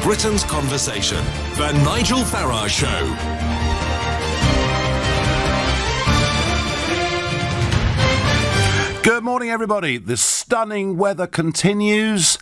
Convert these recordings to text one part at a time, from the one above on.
Britain's conversation. The Nigel Farage Show. Good morning, everybody. The stunning weather continues,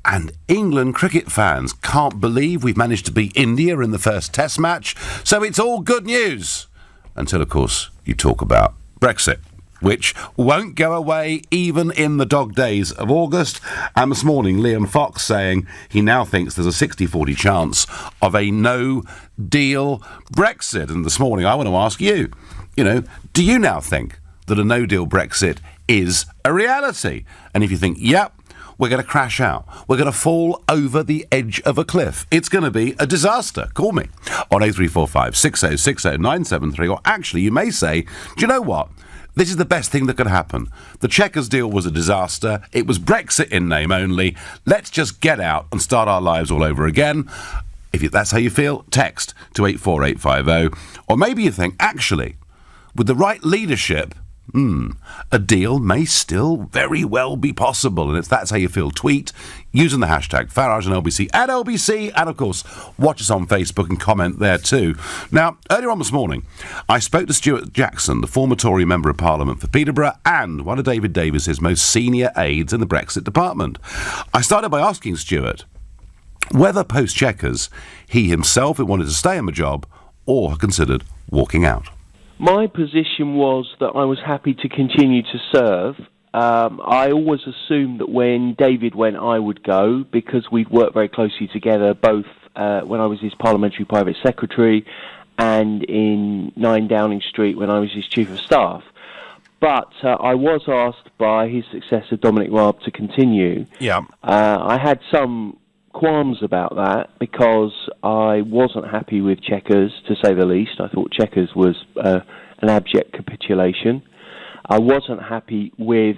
and England cricket fans can't believe we've managed to beat India in the first Test match, so it's all good news. Until, of course, you talk about Brexit, which won't go away even in the dog days of August. And this morning, Liam Fox saying he now thinks there's a 60-40 chance of a no-deal Brexit. And this morning, I want to ask you, do you now think that a no-deal Brexit is a reality? And if you think, yep, we're going to crash out, we're going to fall over the edge of a cliff, it's going to be a disaster, call me on 0345 6060 973. Or actually, you may say, do you know what? This is the best thing that could happen. The Chequers deal was a disaster. It was Brexit in name only. Let's just get out and start our lives all over again. If that's how you feel, text to 84850. Or maybe you think, actually, with the right leadership, a deal may still very well be possible. And if that's how you feel, tweet using the hashtag Farage and LBC at LBC. And of course, watch us on Facebook and comment there too. Now, earlier on this morning, I spoke to Stuart Jackson, the former Tory Member of Parliament for Peterborough and one of David Davis's most senior aides in the Brexit department. I started by asking Stuart whether post-Chequers he himself had wanted to stay in the job or had considered walking out. My position was that I was happy to continue to serve. I always assumed that when David went, I would go, because we'd worked very closely together, both when I was his parliamentary private secretary and in 9 Downing Street when I was his chief of staff. But I was asked by his successor, Dominic Raab, to continue. Yeah. I had some qualms about that because I wasn't happy with Chequers, to say the least. I thought Chequers was an abject capitulation. I wasn't happy with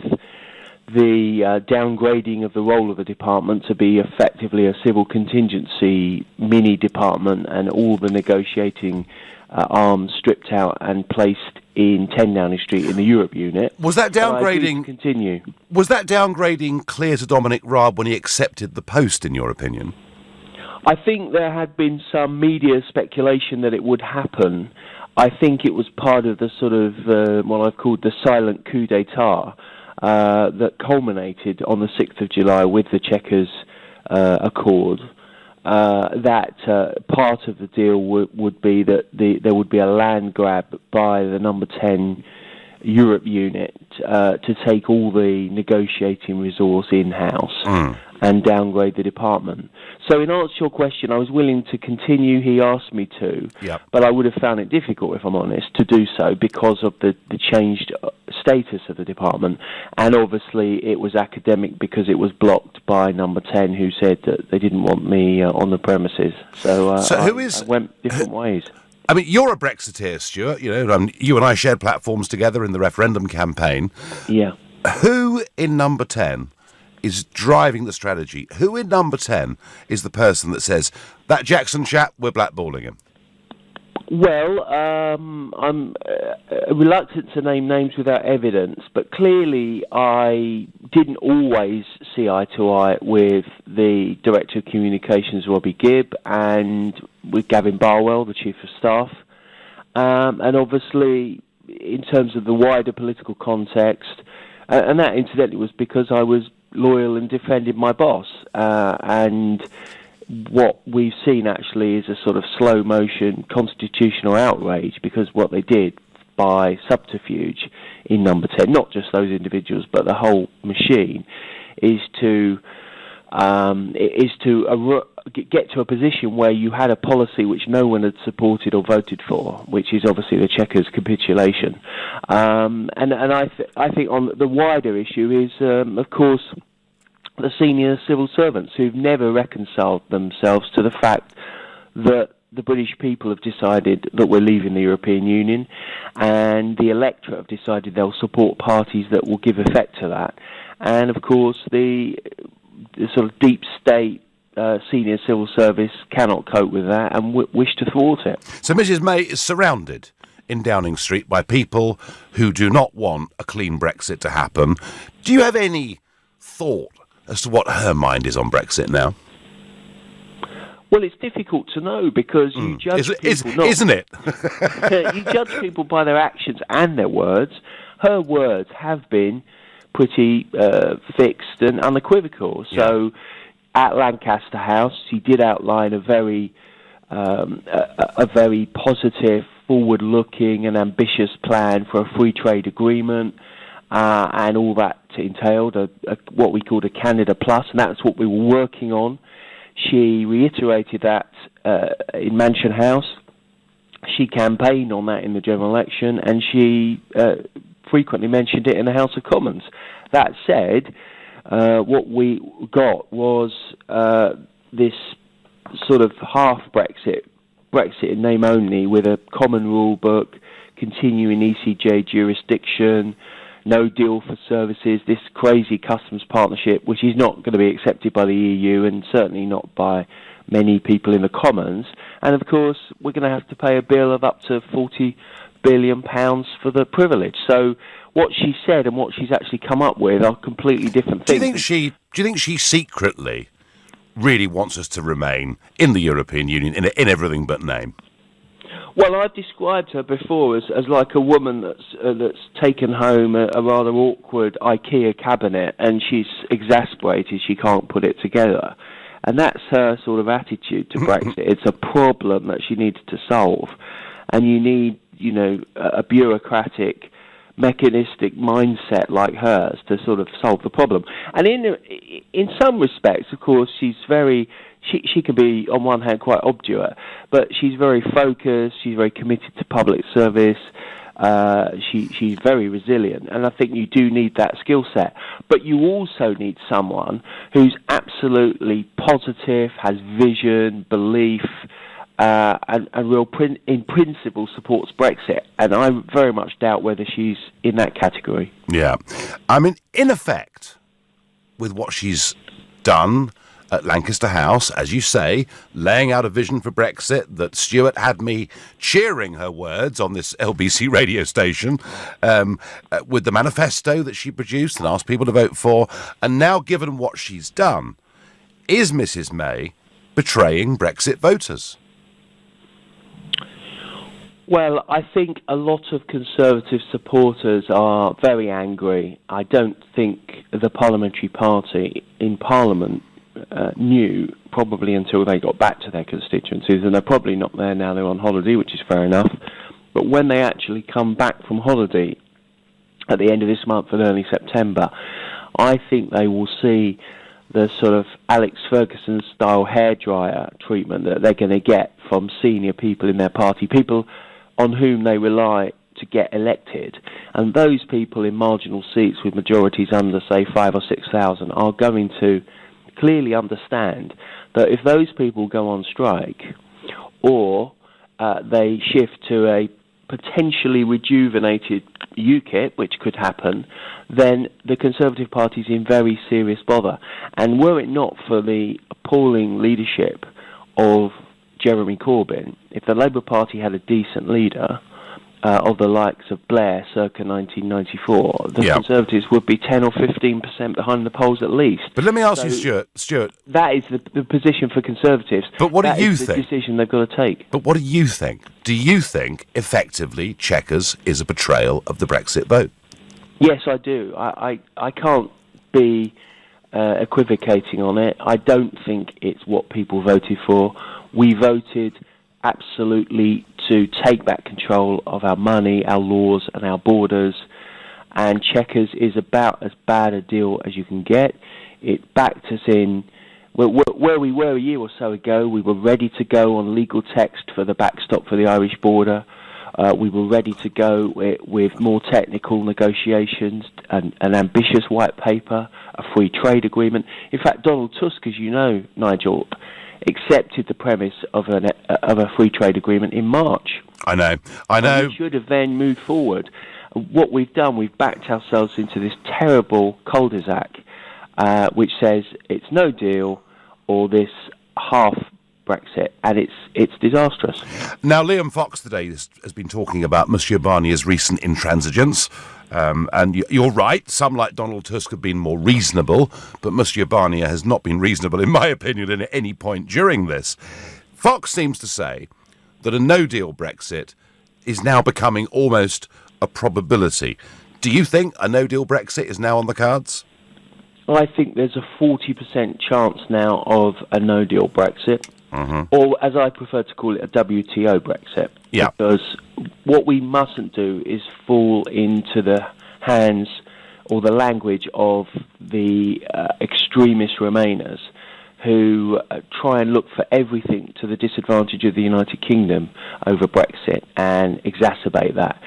the downgrading of the role of the department to be effectively a civil contingency mini department and all the negotiating arms stripped out and placed in 10 Downing Street in the Europe unit. Was that downgrading continue? Was that downgrading clear to Dominic Raab when he accepted the post, in your opinion? I think there had been some media speculation that it would happen. I think it was part of the sort of what I've called the silent coup d'etat that culminated on the 6th of July with the Chequers Accord. That part of the deal would be that there would be a land grab by the number 10 Europe unit to take all the negotiating resource in-house and downgrade the department. So in answer to your question, I was willing to continue. He asked me to, but I would have found it difficult, if I'm honest, to do so because of the changed status of the department. And obviously it was academic because it was blocked by number 10 who said that they didn't want me on the premises. So I went different ways. I mean, you're a Brexiteer, Stuart. You and I shared platforms together in the referendum campaign. Yeah. Who in number 10 is driving the strategy? Who in number 10 is the person that says, that Jackson chap, we're blackballing him? Well, I'm reluctant to name names without evidence, but clearly I didn't always see eye to eye with the Director of Communications, Robbie Gibb, and with Gavin Barwell, the Chief of Staff. And obviously, in terms of the wider political context, and that incidentally was because I was loyal and defended my boss, and what we've seen actually is a sort of slow motion constitutional outrage, because what they did by subterfuge in number 10, not just those individuals but the whole machine, is to get to a position where you had a policy which no one had supported or voted for, which is obviously the Chequers capitulation. And I think on the wider issue is, of course, the senior civil servants who've never reconciled themselves to the fact that the British people have decided that we're leaving the European Union, and the electorate have decided they'll support parties that will give effect to that. And of course, the sort of deep state senior civil service cannot cope with that and wish to thwart it. So Mrs May is surrounded in Downing Street by people who do not want a clean Brexit to happen. Do you have any thought as to what her mind is on Brexit now? Well, it's difficult to know because you judge people isn't it? You judge people by their actions and their words. Her words have been pretty fixed and unequivocal. So at Lancaster House, she did outline a very positive, forward-looking and ambitious plan for a free trade agreement, and all that entailed what we called a Canada Plus, and that's what we were working on. She reiterated that in Mansion House. She campaigned on that in the general election, and she frequently mentioned it in the House of Commons. That said, what we got was this sort of half Brexit in name only, with a common rule book, continuing ECJ jurisdiction, no deal for services, this crazy customs partnership, which is not going to be accepted by the EU and certainly not by many people in the Commons. And of course, we're going to have to pay a bill of up to £40 billion for the privilege. So what she said and what she's actually come up with are completely different things. Do you think she secretly really wants us to remain in the European Union in everything but name? Well, I've described her before as like a woman that's taken home a rather awkward IKEA cabinet, and she's exasperated she can't put it together. And that's her sort of attitude to Brexit. It's a problem that she needs to solve. And you need, a bureaucratic, mechanistic mindset like hers to sort of solve the problem. And in some respects, of course, she's very... She can be, on one hand, quite obdurate, but she's very focused, she's very committed to public service, she's very resilient, and I think you do need that skill set. But you also need someone who's absolutely positive, has vision, belief, and in principle supports Brexit. And I very much doubt whether she's in that category. Yeah. I mean, in effect, with what she's done at Lancaster House, as you say, laying out a vision for Brexit that Stuart had me cheering her words on this LBC radio station, with the manifesto that she produced and asked people to vote for, and now given what she's done, is Mrs May betraying Brexit voters? Well, I think a lot of Conservative supporters are very angry. I don't think the parliamentary party in Parliament knew, probably until they got back to their constituencies, and they're probably not there now, they're on holiday, which is fair enough. But when they actually come back from holiday at the end of this month and early September, I think they will see the sort of Alex Ferguson-style hairdryer treatment that they're going to get from senior people in their party, people on whom they rely to get elected. And those people in marginal seats with majorities under, say, 5,000 or 6,000 are going to clearly understand that if those people go on strike, or they shift to a potentially rejuvenated UKIP, which could happen, then the Conservative Party's in very serious bother. And were it not for the appalling leadership of Jeremy Corbyn, if the Labour Party had a decent leader of the likes of Blair circa 1994, the Conservatives would be 10 or 15% behind the polls at least. But let me ask you, Stuart. That is the position for Conservatives. But what do you think? That is the decision they've got to take. But what do you think? Do you think, effectively, Chequers is a betrayal of the Brexit vote? Yes, I do. I can't be equivocating on it. I don't think it's what people voted for. We voted absolutely to take back control of our money, our laws and our borders, and Chequers is about as bad a deal as you can get. It backed us in where we were a year or so ago. We were ready to go on legal text for the backstop for the Irish border. We were ready to go with more technical negotiations, an ambitious white paper, a free trade agreement. In fact, Donald Tusk, as you know, Nigel, accepted the premise of a free trade agreement in March. I know. And we should have then moved forward. What we've done, we've backed ourselves into this terrible cul-de-sac, which says it's no deal or this half Brexit, and it's disastrous. Now, Liam Fox today has been talking about Monsieur Barnier's recent intransigence. And you're right, some like Donald Tusk have been more reasonable, but Monsieur Barnier has not been reasonable, in my opinion, at any point during this. Fox seems to say that a no-deal Brexit is now becoming almost a probability. Do you think a no-deal Brexit is now on the cards? I think there's a 40% chance now of a no-deal Brexit, or as I prefer to call it, a WTO Brexit. Yeah. Because what we mustn't do is fall into the hands or the language of the extremist Remainers who try and look for everything to the disadvantage of the United Kingdom over Brexit and exacerbate that.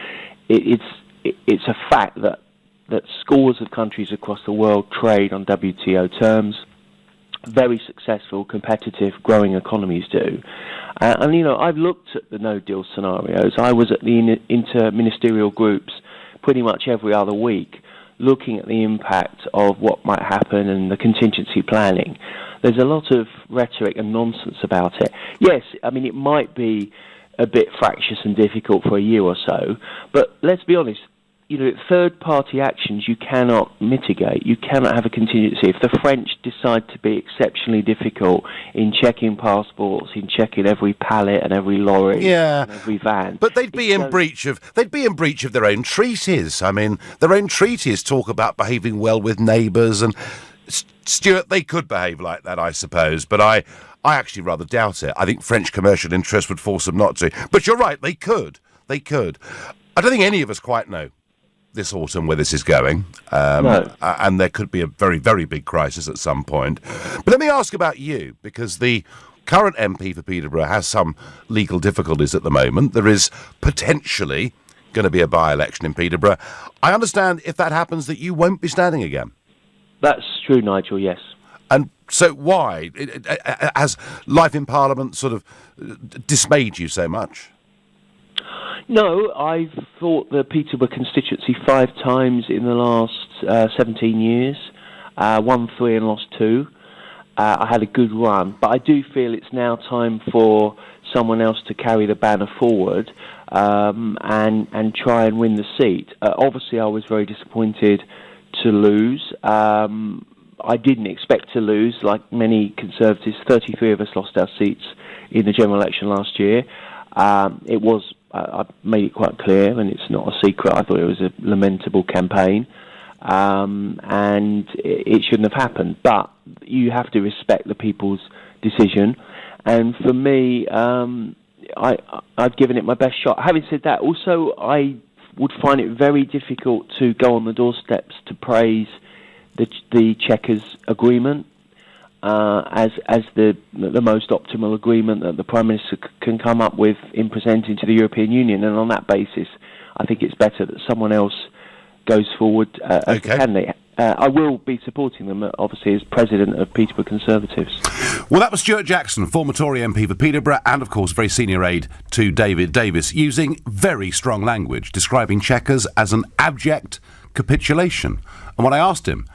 It's a fact that scores of countries across the world trade on WTO terms. Very successful, competitive, growing economies do. And, you know, I've looked at the no-deal scenarios. I was at the inter-ministerial groups pretty much every other week looking at the impact of what might happen and the contingency planning. There's a lot of rhetoric and nonsense about it. Yes, I mean, it might be a bit fractious and difficult for a year or so, but let's be honest, you know, third-party actions you cannot mitigate. You cannot have a contingency. If the French decide to be exceptionally difficult in checking passports, in checking every pallet and every lorry, and every van, but they'd be in breach of their own treaties. I mean, their own treaties talk about behaving well with neighbours, and Stuart, they could behave like that, I suppose. But I actually rather doubt it. I think French commercial interests would force them not to. But you're right, they could. They could. I don't think any of us quite know this autumn where this is going, No. And there could be a very, very big crisis at some point. But let me ask about you, because the current MP for Peterborough has some legal difficulties at the moment. There is potentially going to be a by-election in Peterborough. I understand, if that happens, that you won't be standing again. That's true, Nigel, yes. And so why? Has life in Parliament sort of dismayed you so much? No, I've thought the Peterborough constituency 5 times in the last 17 years, won 3 and lost 2. I had a good run, but I do feel it's now time for someone else to carry the banner forward and try and win the seat. Obviously, I was very disappointed to lose. I didn't expect to lose, like many Conservatives. 33 of us lost our seats in the general election last year. It was, I made it quite clear, and it's not a secret, I thought it was a lamentable campaign, and it shouldn't have happened. But you have to respect the people's decision, and for me, I've given it my best shot. Having said that, also, I would find it very difficult to go on the doorsteps to praise the Chequers agreement as the most optimal agreement that the Prime Minister can come up with in presenting to the European Union, and on that basis I think it's better that someone else goes forward as the candidate. I will be supporting them, obviously, as President of Peterborough Conservatives. Well, that was Stuart Jackson, former Tory MP for Peterborough and, of course, very senior aide to David Davis, using very strong language, describing Chequers as an abject capitulation. And when I asked him,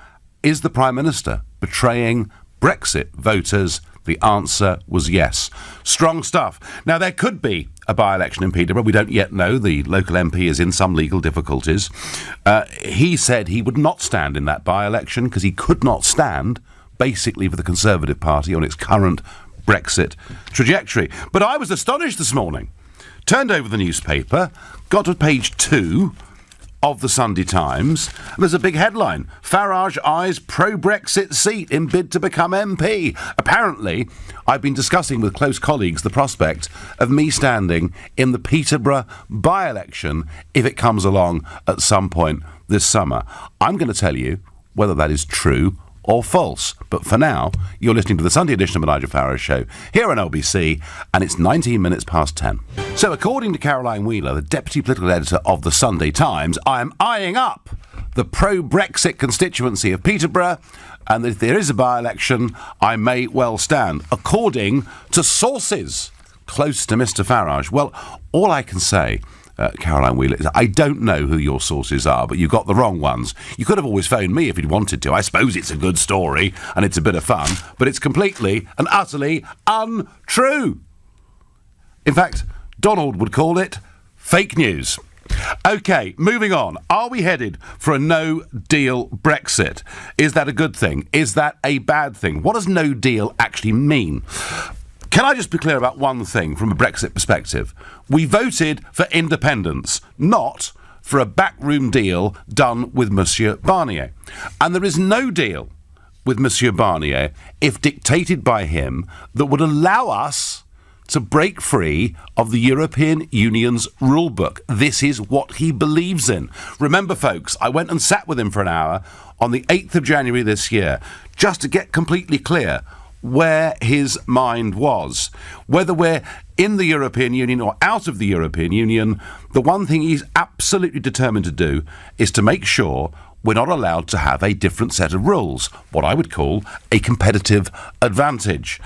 is the Prime Minister betraying Brexit voters, the answer was yes. Strong stuff. Now, there could be a by-election in Peterborough. We don't yet know. The local MP is in some legal difficulties. He said he would not stand in that by-election because he could not stand, basically, for the Conservative Party on its current Brexit trajectory. But I was astonished this morning. Turned over the newspaper, got to page 2 of the Sunday Times, and there's a big headline: Farage eyes pro-Brexit seat in bid to become MP. Apparently, I've been discussing with close colleagues the prospect of me standing in the Peterborough by-election if it comes along at some point this summer. I'm going to tell you whether that is true or false. But for now, you're listening to the Sunday edition of the Nigel Farage Show here on LBC, and it's 19 minutes past 10. So according to Caroline Wheeler, the deputy political editor of the Sunday Times, I am eyeing up the pro-Brexit constituency of Peterborough, and if there is a by-election, I may well stand, according to sources close to Mr Farage. Well, all I can say, Caroline Wheeler. I don't know who your sources are, but you got the wrong ones. You could have always phoned me if you'd wanted to. I suppose it's a good story and it's a bit of fun, but it's completely and utterly untrue. In fact, Donald would call it fake news. OK, moving on. Are we headed for a no-deal Brexit? Is that a good thing? Is that a bad thing? What does no deal actually mean? Can I just be clear about one thing from a Brexit perspective? We voted for independence, not for a backroom deal done with Monsieur Barnier. And there is no deal with Monsieur Barnier, if dictated by him, that would allow us to break free of the European Union's rulebook. This is what he believes in. Remember, folks, I went and sat with him for an hour on the 8th of January this year, just to get completely clear where his mind was. Whether we're in the European Union or out of the European Union, the one thing he's absolutely determined to do is to make sure we're not allowed to have a different set of rules, what I would call a competitive advantage.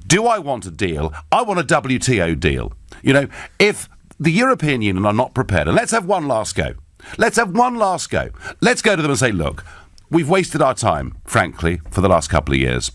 Do I want a deal? I want a WTO deal. You know, if the European Union are not prepared, and let's have one last go. Let's have one last go. Let's go to them and say, look, we've wasted our time, frankly, for the last couple of years.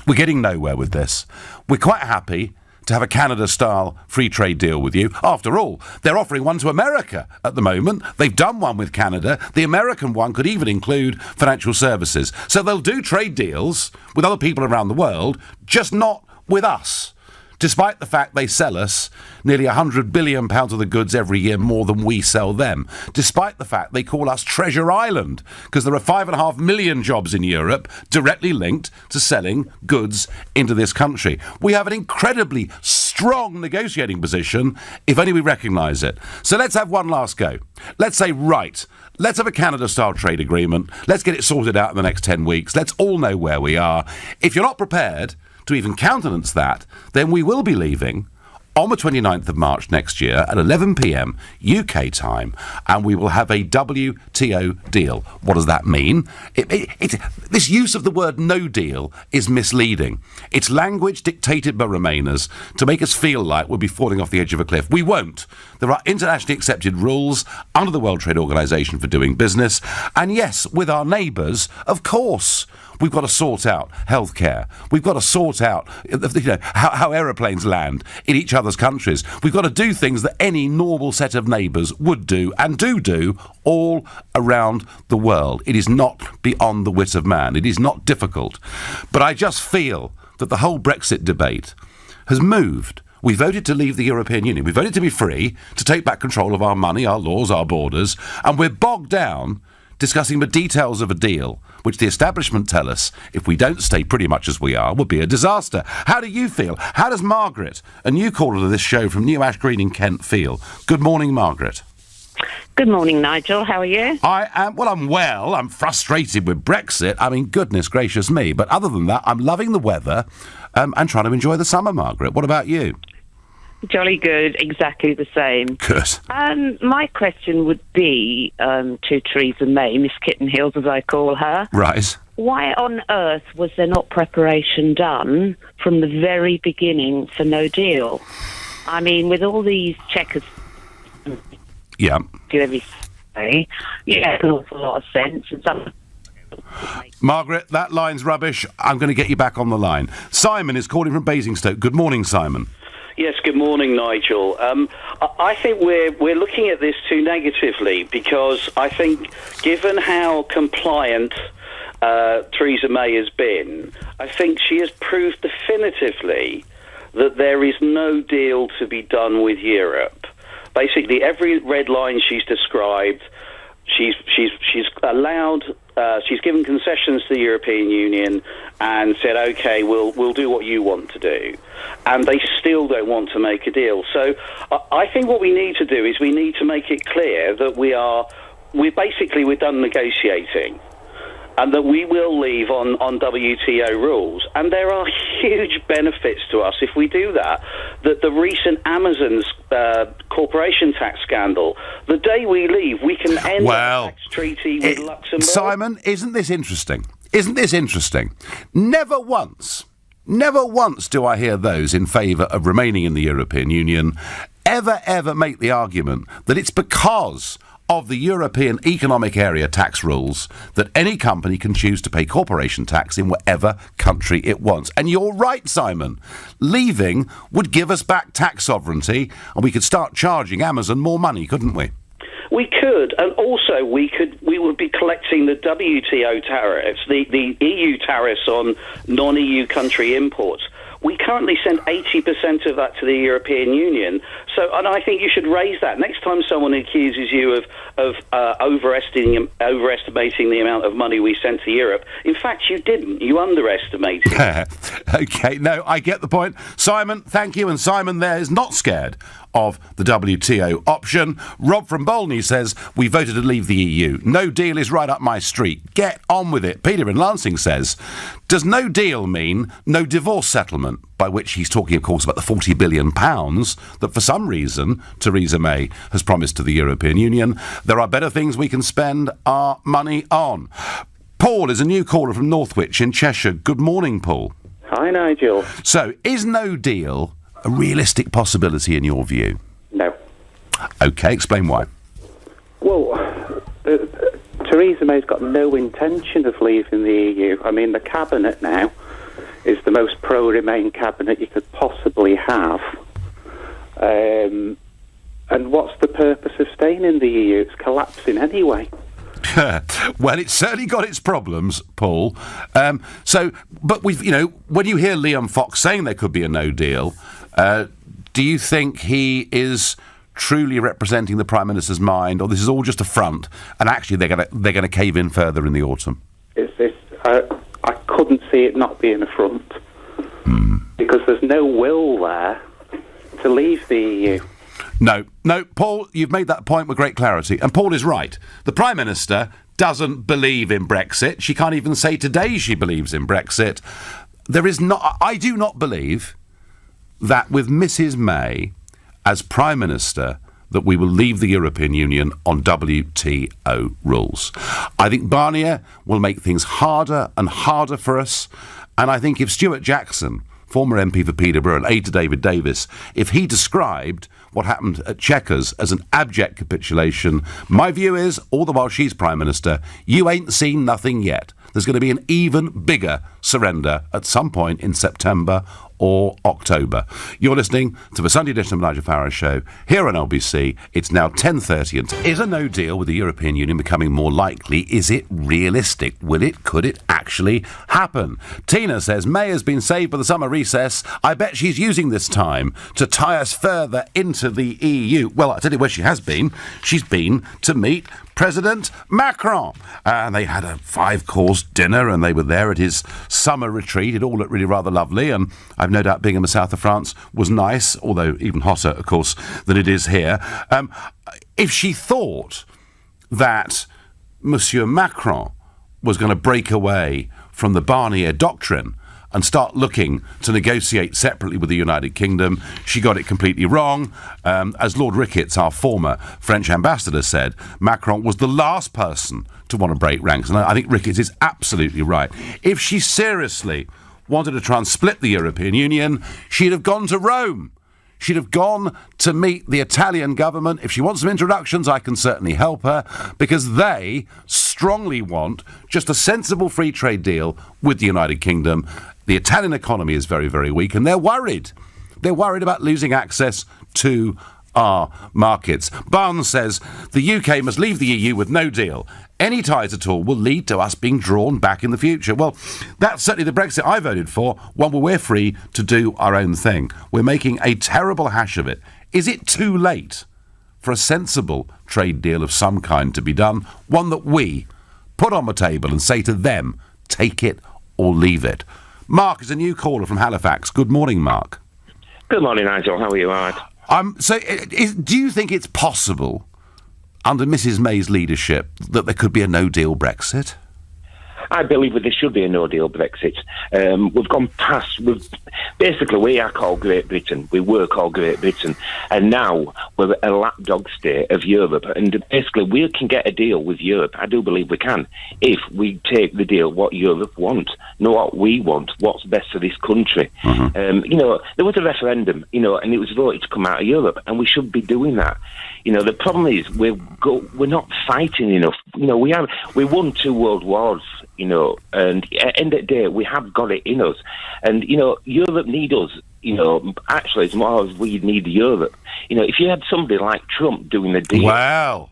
We're getting nowhere with this. We're quite happy to have a Canada-style free trade deal with you. After all, they're offering one to America at the moment. They've done one with Canada. The American one could even include financial services. So they'll do trade deals with other people around the world, just not with us, despite the fact they sell us nearly £100 billion of the goods every year more than we sell them, despite the fact they call us Treasure Island, because there are 5.5 million jobs in Europe directly linked to selling goods into this country. We have an incredibly strong negotiating position, if only we recognise it. So let's have one last go. Let's say, right, let's have a Canada-style trade agreement. Let's get it sorted out in the next 10 weeks. Let's all know where we are. If you're not prepared to even countenance that, then we will be leaving on the 29th of March next year at 11 p.m. UK time, and we will have a WTO deal. What does that mean? This use of the word no deal is misleading. It's language dictated by Remainers to make us feel like we'll be falling off the edge of a cliff. We won't. There are internationally accepted rules under the World Trade Organization for doing business, and yes, with our neighbours, of course. We've got to sort out healthcare. We've got to sort out how aeroplanes land in each other's countries. We've got to do things that any normal set of neighbours would do and do all around the world. It is not beyond the wit of man. It is not difficult. But I just feel that the whole Brexit debate has moved. We voted to leave the European Union. We voted to be free, to take back control of our money, our laws, our borders, and we're bogged down discussing the details of a deal, which the establishment tell us, if we don't stay pretty much as we are, would be a disaster. How do you feel? How does Margaret, a new caller to this show from New Ash Green in Kent, feel? Good morning, Margaret. Good morning, Nigel. How are you? I'm well. I'm frustrated with Brexit. I mean, goodness gracious me. But other than that, I'm loving the weather and trying to enjoy the summer, Margaret. What about you? Jolly good, exactly the same. Good. My question would be to Theresa May, Miss Kittenhills as I call her. Right. Why on earth was there not preparation done from the very beginning for no deal? I mean, with all these checkers... Yeah. Do everything. Yeah, it's an awful lot of sense. And some... Margaret, that line's rubbish. I'm going to get you back on the line. Simon is calling from Basingstoke. Good morning, Simon. Yes, good morning, Nigel. I think we're looking at this too negatively, because I think, given how compliant Theresa May has been, I think she has proved definitively that there is no deal to be done with Europe. Basically, every red line she's described, she's allowed. She's given concessions to the European Union and said, "Okay, we'll do what you want to do," and they still don't want to make a deal. So I think what we need to do is we need to make it clear that we're done negotiating, and that we will leave on WTO rules. And there are huge benefits to us if we do that. That the recent Amazon's corporation tax scandal, the day we leave, we can end the tax treaty with Luxembourg. Simon, isn't this interesting? Isn't this interesting? Never once do I hear those in favour of remaining in the European Union ever make the argument that it's because of the European Economic Area tax rules that any company can choose to pay corporation tax in whatever country it wants. And you're right, Simon. Leaving would give us back tax sovereignty, and we could start charging Amazon more money, couldn't we? We could, and also we would be collecting the WTO tariffs, the EU tariffs on non-EU country imports. We currently send 80% of that to the European Union. So, and I think you should raise that. Next time someone accuses you of overestimating the amount of money we sent to Europe, in fact, you didn't. You underestimated. OK, no, I get the point. Simon, thank you. And Simon there is not scared of the WTO option. Rob from Bolney says, we voted to leave the EU. No deal is right up my street. Get on with it. Peter in Lansing says, does no deal mean no divorce settlement? By which he's talking, of course, about the £40 billion that for some reason Theresa May has promised to the European Union. There are better things we can spend our money on. Paul is a new caller from Northwich in Cheshire. Good morning, Paul. Hi, Nigel. So, is no deal a realistic possibility in your view? No. OK, explain why. Well, Theresa May's got no intention of leaving the EU. I mean, the cabinet now is the most pro-Remain cabinet you could possibly have. And what's the purpose of staying in the EU? It's collapsing anyway. Well, it's certainly got its problems, Paul. But we've, when you hear Liam Fox saying there could be a no deal, do you think he is truly representing the Prime Minister's mind, or this is all just a front, and actually they're going to cave in further in the autumn? I couldn't see it not being a front, because there's no will there to leave the EU. No, Paul, you've made that point with great clarity, and Paul is right. The Prime Minister doesn't believe in Brexit. She can't even say today she believes in Brexit. I do not believe that with Mrs May as Prime Minister that we will leave the European Union on WTO rules. I think Barnier will make things harder and harder for us, and I think if Stuart Jackson, former MP for Peterborough and aide to David Davis, if he described what happened at Chequers as an abject capitulation, my view is, all the while she's Prime Minister, you ain't seen nothing yet. There's going to be an even bigger surrender at some point in September or October. You're listening to the Sunday edition of the Nigel Farage Show here on LBC. It's now 10:30. And is a no deal with the European Union becoming more likely? Is it realistic? Could it actually happen? Tina says, May has been saved by the summer recess. I bet she's using this time to tie us further into the EU. Well, I'll tell you where she has been. She's been to meet President Macron. And they had a 5-course dinner, and they were there at his summer retreat. It all looked really rather lovely, and I've no doubt being in the south of France was nice, although even hotter, of course, than it is here. If she thought that Monsieur Macron was going to break away from the Barnier doctrine and start looking to negotiate separately with the United Kingdom, she got it completely wrong. As Lord Ricketts, our former French ambassador, said, Macron was the last person to want to break ranks. And I think Ricketts is absolutely right. If she seriously wanted to try and split the European Union, she'd have gone to Rome. She'd have gone to meet the Italian government. If she wants some introductions, I can certainly help her, because they strongly want just a sensible free trade deal with the United Kingdom. The Italian economy is very, very weak, and they're worried. They're worried about losing access to our markets. Barnes says the UK must leave the EU with no deal. Any ties at all will lead to us being drawn back in the future. Well, that's certainly the Brexit I voted for, one where we're free to do our own thing. We're making a terrible hash of it. Is it too late for a sensible trade deal of some kind to be done? One that we put on the table and say to them, take it or leave it. Mark is a new caller from Halifax. Good morning, Mark. Good morning, Nigel. How are you? All right. Do you think it's possible, under Mrs May's leadership, that there could be a no-deal Brexit? I believe there should be a no-deal Brexit. We've gone past... Basically, we are called Great Britain. We were called Great Britain. And now we're a lapdog state of Europe. And basically, we can get a deal with Europe. I do believe we can, if we take the deal what Europe wants, not what we want, what's best for this country. There was a referendum, and it was voted to come out of Europe, and we should be doing that. The problem is we're not fighting enough. We won 2 world wars, and at the end of the day, we have got it in us. And, Europe need us, actually, as more as we need Europe. If you had somebody like Trump doing the deal... Wow.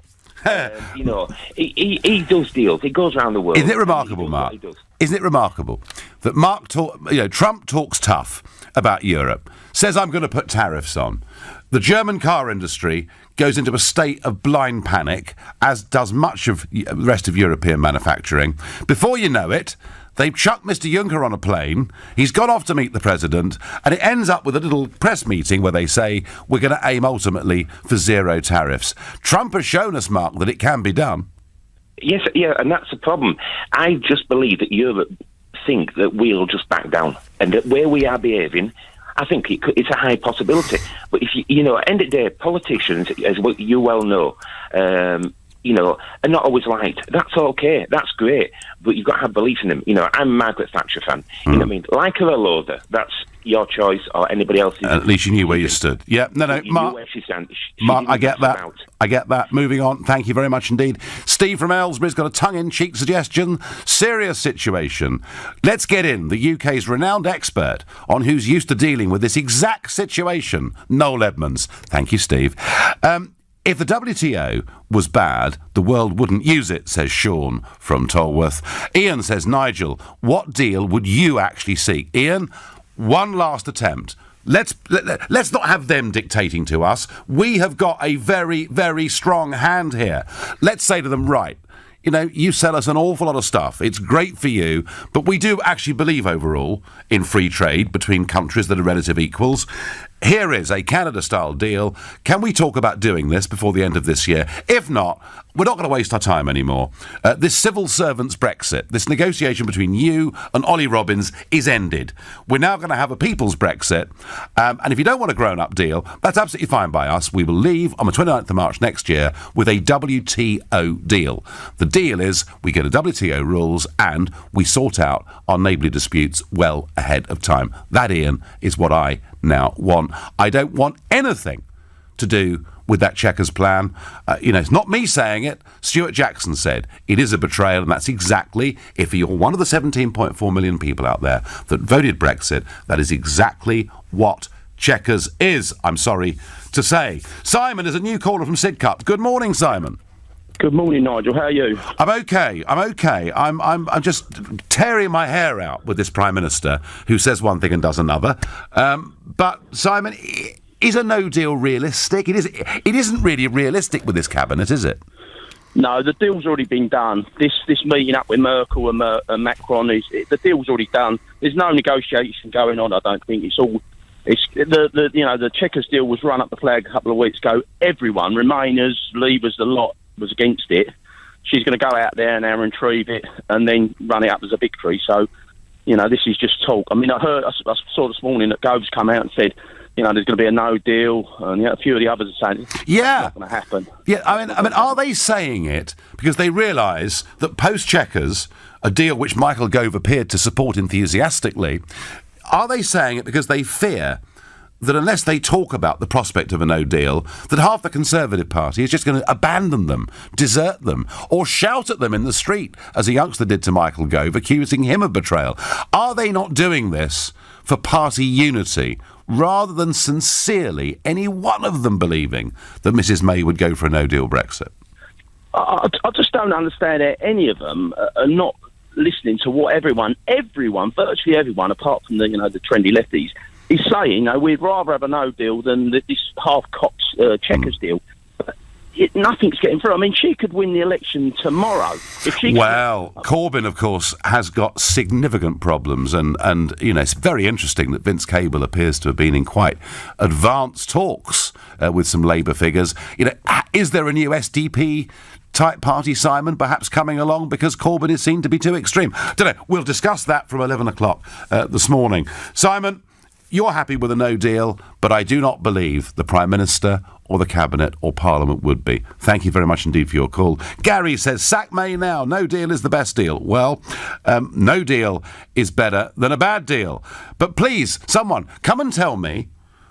He does deals. He goes around the world. Isn't it remarkable, Mark? Isn't it remarkable that Trump talks tough about Europe, says I'm going to put tariffs on. The German car industry goes into a state of blind panic, as does much of the rest of European manufacturing. Before you know it, they've chucked Mr. Juncker on a plane, he's gone off to meet the president, and it ends up with a little press meeting where they say we're going to aim ultimately for 0 tariffs. Trump has shown us, Mark, that it can be done. Yes, yeah, and that's the problem. I just believe that Europe think that we'll just back down, and that where we are behaving, I think it's a high possibility. But if at the end of the day, politicians, as what you well know, are not always liked. That's okay. That's great. But you've got to have belief in them. I'm a Margaret Thatcher fan. You know what I mean? Like her or loathe her, that's your choice or anybody else's. At least you knew where you stood. Yeah, no, Mark, Mark, I get that. I get that. Moving on. Thank you very much indeed. Steve from Aylesbury's got a tongue-in-cheek suggestion. Serious situation. Let's get in the UK's renowned expert on who's used to dealing with this exact situation, Noel Edmonds. Thank you, Steve. If the WTO was bad, the world wouldn't use it, says Sean from Tolworth. Ian says, Nigel, what deal would you actually seek? Ian, one last attempt. Let's not have them dictating to us. We have got a very, very strong hand here. Let's say to them, right, you sell us an awful lot of stuff. It's great for you, but we do actually believe overall in free trade between countries that are relative equals. Here is a Canada-style deal. Can we talk about doing this before the end of this year? If not, we're not going to waste our time anymore. This civil servants Brexit, this negotiation between you and Ollie Robbins is ended. We're now going to have a people's Brexit. And if you don't want a grown-up deal, that's absolutely fine by us. We will leave on the 29th of March next year with a WTO deal. The deal is we get a WTO rules and we sort out our neighbourly disputes well ahead of time. That, Ian, is what I now want. I don't want anything to do with that Chequers plan. It's not me saying it. Stuart Jackson said it is a betrayal, and that's exactly, if you're one of the 17.4 million people out there that voted Brexit, that is exactly what Chequers is, I'm sorry to say. Simon is a new caller from Sidcup. Good morning, Simon. Good morning, Nigel. How are you? I'm okay. I'm just tearing my hair out with this Prime Minister who says one thing and does another. But, Simon, is a no-deal realistic? It isn't really realistic with this cabinet, is it? No, the deal's already been done. This meeting up with Merkel and Macron, the deal's already done. There's no negotiation going on, I don't think. The Chequers deal was run up the flag a couple of weeks ago. Everyone, Remainers, Leavers, the lot, was against it. She's going to go out there now and retrieve it and then run it up as a victory. So, this is just talk. I mean, I saw this morning that Gove's come out and said, there's going to be a no deal, and a few of the others are saying it's not going to happen. Yeah, I mean, are they saying it because they realise that post-Chequers, a deal which Michael Gove appeared to support enthusiastically, are they saying it because they fear that unless they talk about the prospect of a no deal, that half the Conservative Party is just going to abandon them, desert them, or shout at them in the street, as a youngster did to Michael Gove, accusing him of betrayal? Are they not doing this for party unity, rather than sincerely any one of them believing that Mrs May would go for a no-deal Brexit? I just don't understand how any of them are not listening to what everyone, virtually everyone, apart from the trendy lefties, is saying, we'd rather have a no deal than this half-cocked Chequers deal. But, nothing's getting through. I mean, she could win the election tomorrow. If she Well, Corbyn, of course, has got significant problems, and it's very interesting that Vince Cable appears to have been in quite advanced talks with some Labour figures. Is there a new SDP type party, Simon, perhaps coming along because Corbyn is seen to be too extreme? Don't know. We'll discuss that from 11 o'clock this morning. Simon, you're happy with a no deal, but I do not believe the Prime Minister or the Cabinet or Parliament would be. Thank you very much indeed for your call. Gary says, sack May now. No deal is the best deal. Well, no deal is better than a bad deal. But please, someone, come and tell me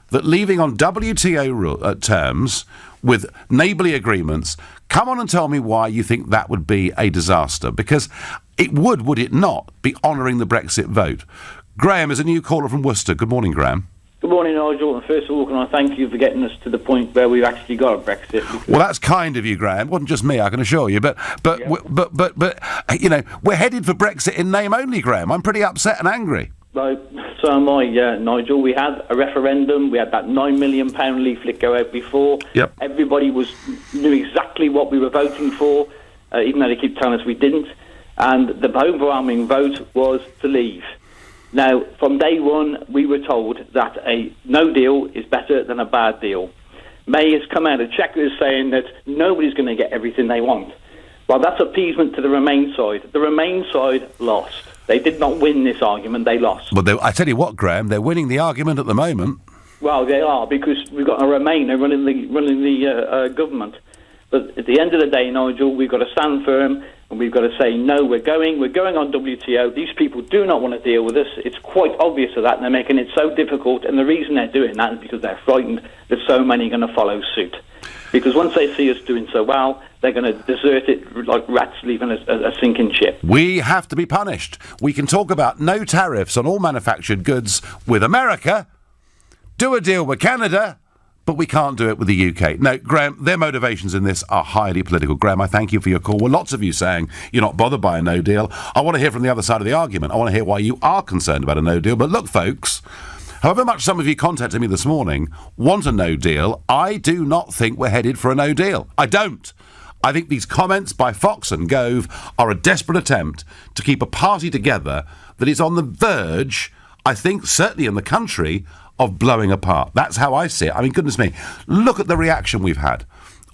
that leaving on WTO terms with neighbourly agreements, come on and tell me why you think that would be a disaster. Because it would it not, be honouring the Brexit vote? Graham is a new caller from Worcester. Good morning, Graham. Good morning, Nigel. And first of all, can I thank you for getting us to the point where we've actually got a Brexit? Well, that's kind of you, Graham. It wasn't just me, I can assure you. But we're headed for Brexit in name only, Graham. I'm pretty upset and angry. So am I, Nigel. We had a referendum. We had that £9 million leaflet go out before. Yep. Everybody knew exactly what we were voting for, even though they keep telling us we didn't. And the overwhelming vote was to leave. Now, from day one, we were told that a no deal is better than a bad deal. May has come out of Chequers saying that nobody's going to get everything they want. Well, that's appeasement to the Remain side. The Remain side lost. They did not win this argument, they lost. Well, I tell you what, Graham, they're winning the argument at the moment. Well, they are, because we've got a Remainer running the government. But at the end of the day, Nigel, we've got to stand firm, and we've got to say, no, we're going on WTO. These people do not want to deal with us. It's quite obvious of that, and they're making it so difficult. And the reason they're doing that is because they're frightened that so many are going to follow suit. Because once they see us doing so well, they're going to desert it like rats leaving a sinking ship. We have to be punished. We can talk about no tariffs on all manufactured goods with America, do a deal with Canada, but we can't do it with the UK. No, Graham, their motivations in this are highly political. Graham, I thank you for your call. Well, lots of you saying you're not bothered by a no deal. I want to hear from the other side of the argument. I want to hear why you are concerned about a no deal. But look, folks, however much some of you contacted me this morning want a no deal, I do not think we're headed for a no deal. I don't. I think these comments by Fox and Gove are a desperate attempt to keep a party together that is on the verge, I think, certainly in the country, of blowing apart. That's how I see it. I mean, goodness me, look at the reaction we've had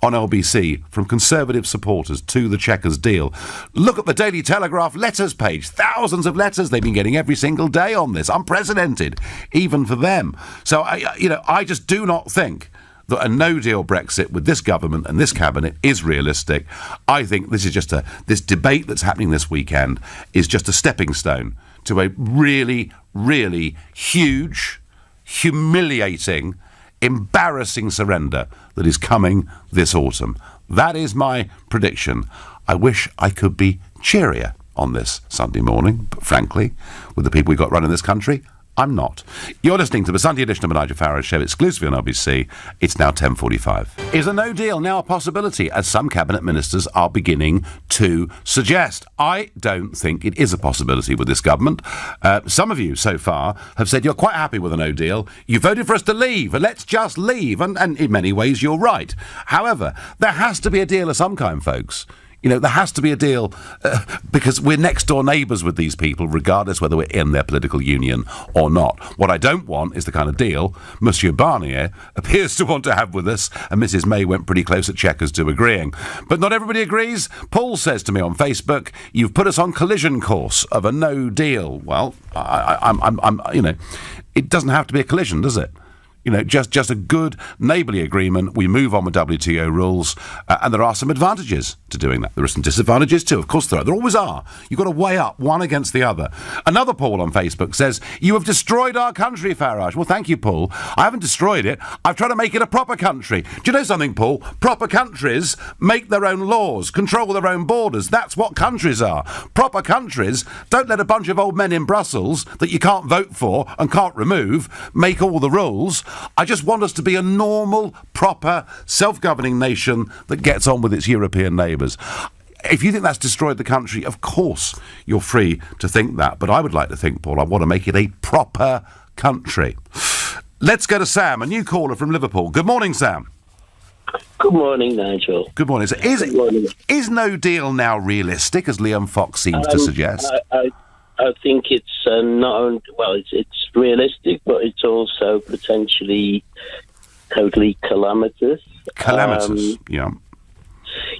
on LBC from Conservative supporters to the Chequers deal. Look at the Daily Telegraph letters page. Thousands of letters they've been getting every single day on this. Unprecedented, even for them. So, I just do not think that a no-deal Brexit with this government and this cabinet is realistic. I think this is just this debate that's happening this weekend is just a stepping stone to a really, really huge, humiliating, embarrassing surrender that is coming this autumn. That is my prediction. I wish I could be cheerier on this Sunday morning, but frankly, with the people we've got running this country, I'm not. You're listening to the Sunday edition of the Nigel Farage Show, exclusively on LBC. It's now 10:45. Is a no deal now a possibility, as some cabinet ministers are beginning to suggest? I don't think it is a possibility with this government. Some of you so far have said you're quite happy with a no deal. You voted for us to leave, and let's just leave. And in many ways, you're right. However, there has to be a deal of some kind, folks. There has to be a deal because we're next door neighbours with these people, regardless whether we're in their political union or not. What I don't want is the kind of deal Monsieur Barnier appears to want to have with us, and Mrs May went pretty close at Chequers to agreeing. But not everybody agrees. Paul says to me on Facebook, you've put us on collision course of a no deal. Well, it doesn't have to be a collision, does it? Just a good neighbourly agreement. We move on with WTO rules, and there are some advantages to doing that. There are some disadvantages too. Of course there are. There always are. You've got to weigh up one against the other. Another Paul on Facebook says, you have destroyed our country, Farage. Well, thank you, Paul. I haven't destroyed it. I've tried to make it a proper country. Do you know something, Paul? Proper countries make their own laws, control their own borders. That's what countries are. Proper countries don't let a bunch of old men in Brussels that you can't vote for and can't remove make all the rules. I just want us to be a normal, proper, self-governing nation that gets on with its European neighbours. If you think that's destroyed the country, of course you're free to think that. But I would like to think, Paul, I want to make it a proper country. Let's go to Sam, a new caller from Liverpool. Good morning, Sam. Good morning, Nigel. Good morning. So is no deal now realistic, as Liam Fox seems to suggest? I think it's it's realistic, but it's also potentially totally calamitous. Calamitous, yeah.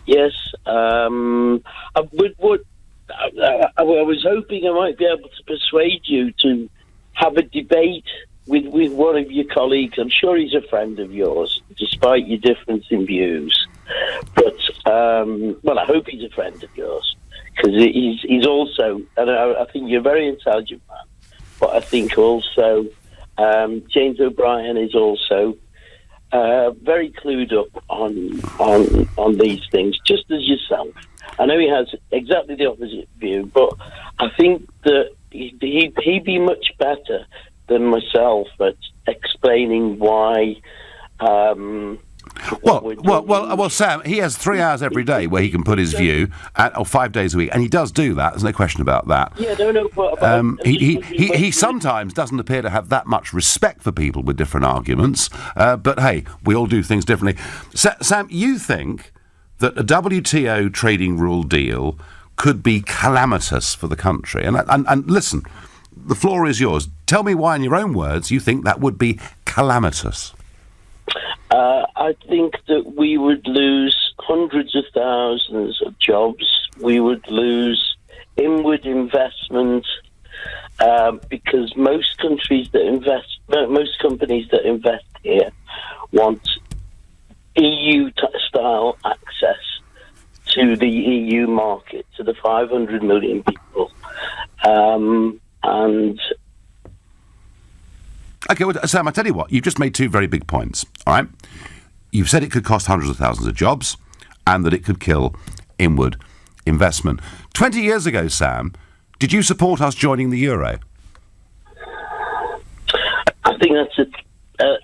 Yes. I was hoping I might be able to persuade you to have a debate with one of your colleagues. I'm sure he's a friend of yours, despite your difference in views. But, I hope he's a friend of yours, because he's also, and I think you're a very intelligent man, but I think also James O'Brien is also very clued up on these things, just as yourself. I know he has exactly the opposite view, but I think that he'd be much better than myself at explaining why. Well, Sam, he has 3 hours every day where he can put his view, or 5 days a week, and he does do that. There's no question about that. Yeah, no. He sometimes doesn't appear to have that much respect for people with different arguments. But hey, we all do things differently. Sam, you think that a WTO trading rule deal could be calamitous for the country? And listen, the floor is yours. Tell me why, in your own words, you think that would be calamitous. I think that we would lose hundreds of thousands of jobs. We would lose inward investment because most companies that invest here want EU-style access to the EU market, to the 500 million people, OK, well, Sam, I tell you what, you've just made two very big points, all right? You've said it could cost hundreds of thousands of jobs and that it could kill inward investment. 20 years ago, Sam, did you support us joining the euro? I think that's a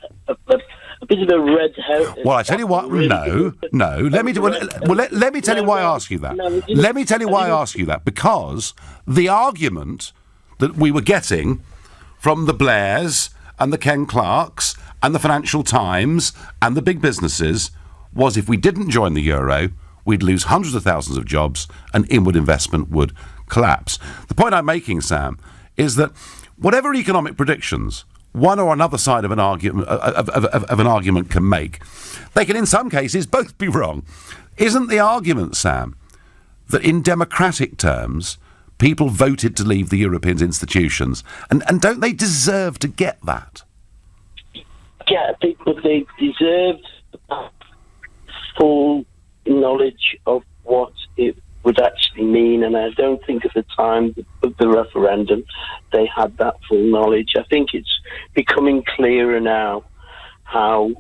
bit of a red herring. Well, I tell you what, no. Let me tell you why I ask you that. Let me tell you why I ask you that. Because the argument that we were getting from the Blairs and the Ken Clarks and the Financial Times and the big businesses was if we didn't join the euro, we'd lose hundreds of thousands of jobs and inward investment would collapse. The point I'm making, Sam, is that whatever economic predictions one or another side of an argument of an argument can make, they can in some cases both be wrong. Isn't the argument, Sam, that in democratic terms people voted to leave the European institutions, and don't they deserve to get that? Yeah, they deserved full knowledge of what it would actually mean, and I don't think at the time of the referendum they had that full knowledge. I think it's becoming clearer now how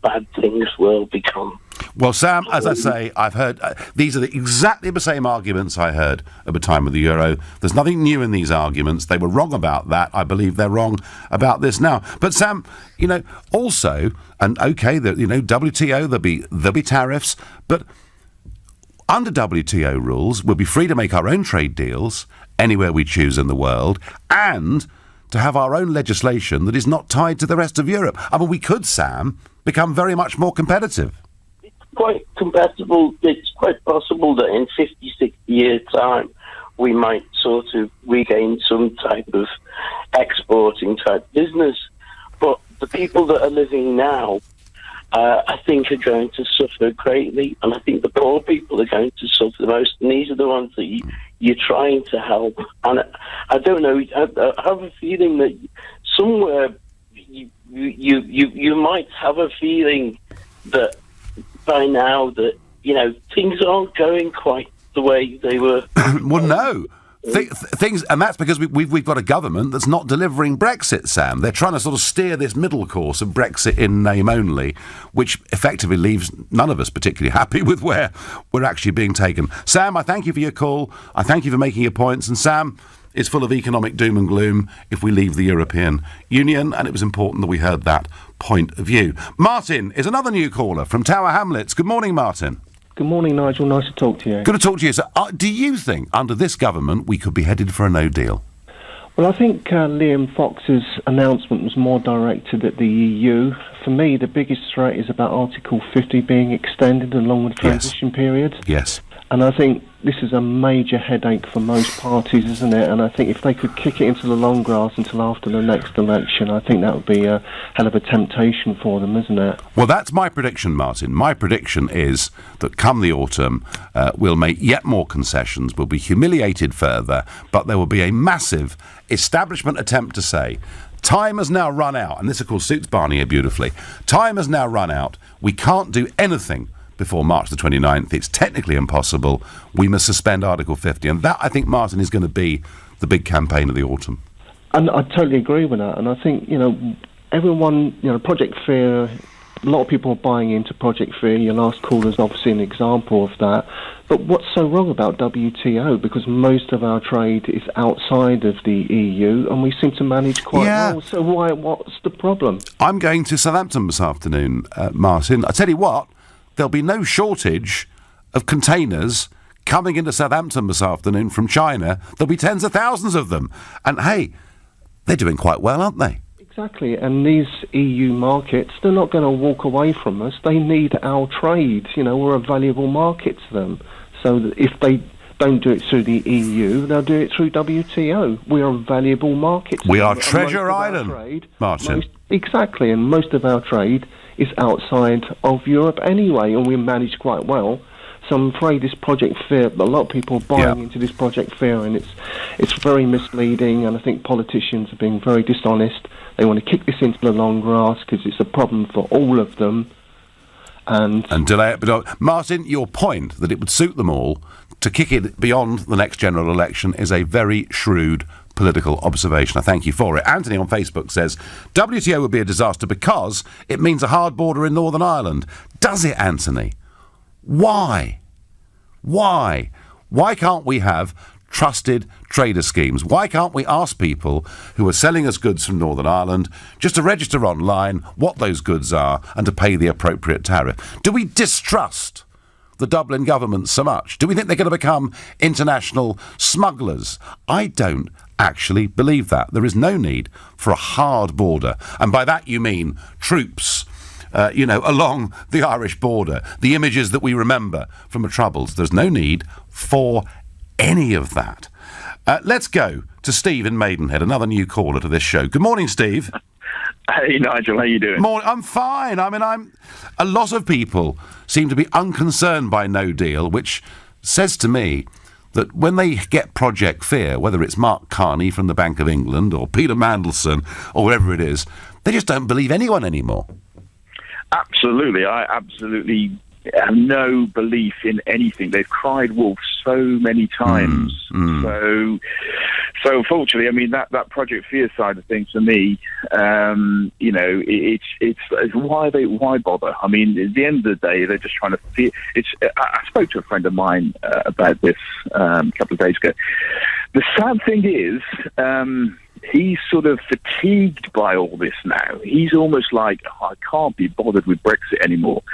bad things will become. Well, Sam, as I say, I've heard these are exactly the same arguments I heard at the time of the euro. There's nothing new in these arguments. They were wrong about that. I believe they're wrong about this now. But Sam, also, and okay, WTO, there'll be tariffs, but under WTO rules, we'll be free to make our own trade deals anywhere we choose in the world, and to have our own legislation that is not tied to the rest of Europe. I mean, we could, Sam, become very much more competitive. Quite compatible. It's quite possible that in 50, 60 years' time we might sort of regain some type of exporting type business. But the people that are living now, I think, are going to suffer greatly, and I think the poor people are going to suffer the most, and these are the ones that you're trying to help. And I don't know, I have a feeling that somewhere you might have a feeling that by now that, things aren't going quite the way they were. Well, no. Things, and that's because we've got a government that's not delivering Brexit, Sam. They're trying to sort of steer this middle course of Brexit in name only, which effectively leaves none of us particularly happy with where we're actually being taken. Sam, I thank you for your call. I thank you for making your points. And Sam is full of economic doom and gloom if we leave the European Union, and it was important that we heard that point of view. Martin is another new caller from Tower Hamlets. Good morning, Martin. Good morning, Nigel. Nice to talk to you. Good to talk to you. So, do you think, under this government, we could be headed for a no deal? Well, I think Liam Fox's announcement was more directed at the EU. For me, the biggest threat is about Article 50 being extended along with the transition period. Yes. And I think this is a major headache for most parties, isn't it? And I think if they could kick it into the long grass until after the next election, I think that would be a hell of a temptation for them, isn't it? Well, that's my prediction, Martin. My prediction is that come the autumn, we'll make yet more concessions, we'll be humiliated further, but there will be a massive establishment attempt to say, time has now run out, and this, of course, suits Barney here beautifully. Time has now run out. We can't do anything before March the 29th. It's technically impossible. We must suspend Article 50. And that, I think, Martin, is going to be the big campaign of the autumn. And I totally agree with that. And I think, everyone, Project Fear, a lot of people are buying into Project Fear. Your last caller is obviously an example of that. But what's so wrong about WTO? Because most of our trade is outside of the EU, and we seem to manage quite well. So what's the problem? I'm going to Southampton this afternoon, Martin. I tell you what, there'll be no shortage of containers coming into Southampton this afternoon from China. There'll be tens of thousands of them. And, hey, they're doing quite well, aren't they? Exactly. And these EU markets, they're not going to walk away from us. They need our trade. We're a valuable market to them. So that if they don't do it through the EU, they'll do it through WTO. We are a valuable market. We are Treasure Island, Martin. Exactly. And most of our trade is outside of Europe anyway, and we manage quite well. So I'm afraid this Project Fear, a lot of people are buying into this Project Fear, and it's very misleading, and I think politicians are being very dishonest. They want to kick this into the long grass because it's a problem for all of them. And delay it. But Martin, your point that it would suit them all to kick it beyond the next general election is a very shrewd political observation. I thank you for it. Anthony on Facebook says, WTO would be a disaster because it means a hard border in Northern Ireland. Does it, Anthony? Why? Why can't we have trusted trader schemes? Why can't we ask people who are selling us goods from Northern Ireland just to register online what those goods are and to pay the appropriate tariff? Do we distrust the Dublin government so much? Do we think they're going to become international smugglers? I don't actually believe that. There is no need for a hard border. And by that you mean troops, along the Irish border. The images that we remember from the Troubles. There's no need for any of that. Let's go to Steve in Maidenhead, another new caller to this show. Good morning, Steve. Hey, Nigel, how you doing? Morning. I'm fine. A lot of people seem to be unconcerned by No Deal, which says to me that when they get Project Fear, whether it's Mark Carney from the Bank of England or Peter Mandelson or whatever it is, they just don't believe anyone anymore. Absolutely. I absolutely have no belief in anything. They've cried wolf so many times. So unfortunately, that Project Fear side of things for me, it's why bother? I mean, at the end of the day, they're just trying to fear. I spoke to a friend of mine about this a couple of days ago. The sad thing is, he's sort of fatigued by all this now. He's almost like, I can't be bothered with Brexit anymore.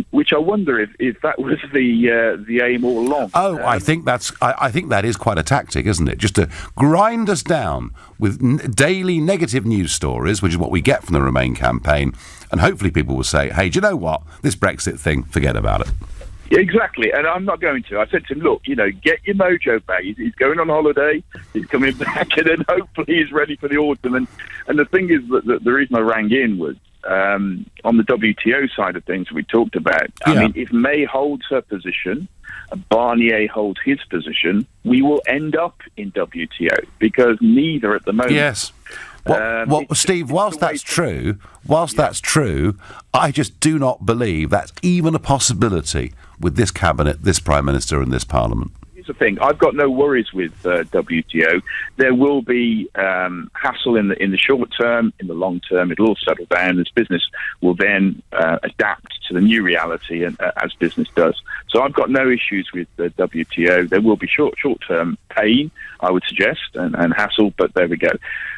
Which I wonder if that was the aim all along. I think that is quite a tactic, isn't it? Just to grind us down with daily negative news stories, which is what we get from the Remain campaign, and hopefully people will say, hey, do you know what? This Brexit thing, forget about it. Exactly, and I'm not going to. I said to him, look, get your mojo back. He's going on holiday, he's coming back, and then hopefully he's ready for the autumn. And the thing is that the reason I rang in was on the WTO side of things we talked about. I mean, if May holds her position, Barnier holds his position, we will end up in WTO, because neither at the moment... Yes. Steve, whilst that's true, I just do not believe that's even a possibility with this cabinet, this Prime Minister and this Parliament. Here's the thing, I've got no worries with WTO. There will be hassle in the short term. In the long term, it'll all settle down. This business will then adapt to the new reality, and as business does. So I've got no issues with the WTO. There will be short-term pain, I would suggest, and hassle, but there we go.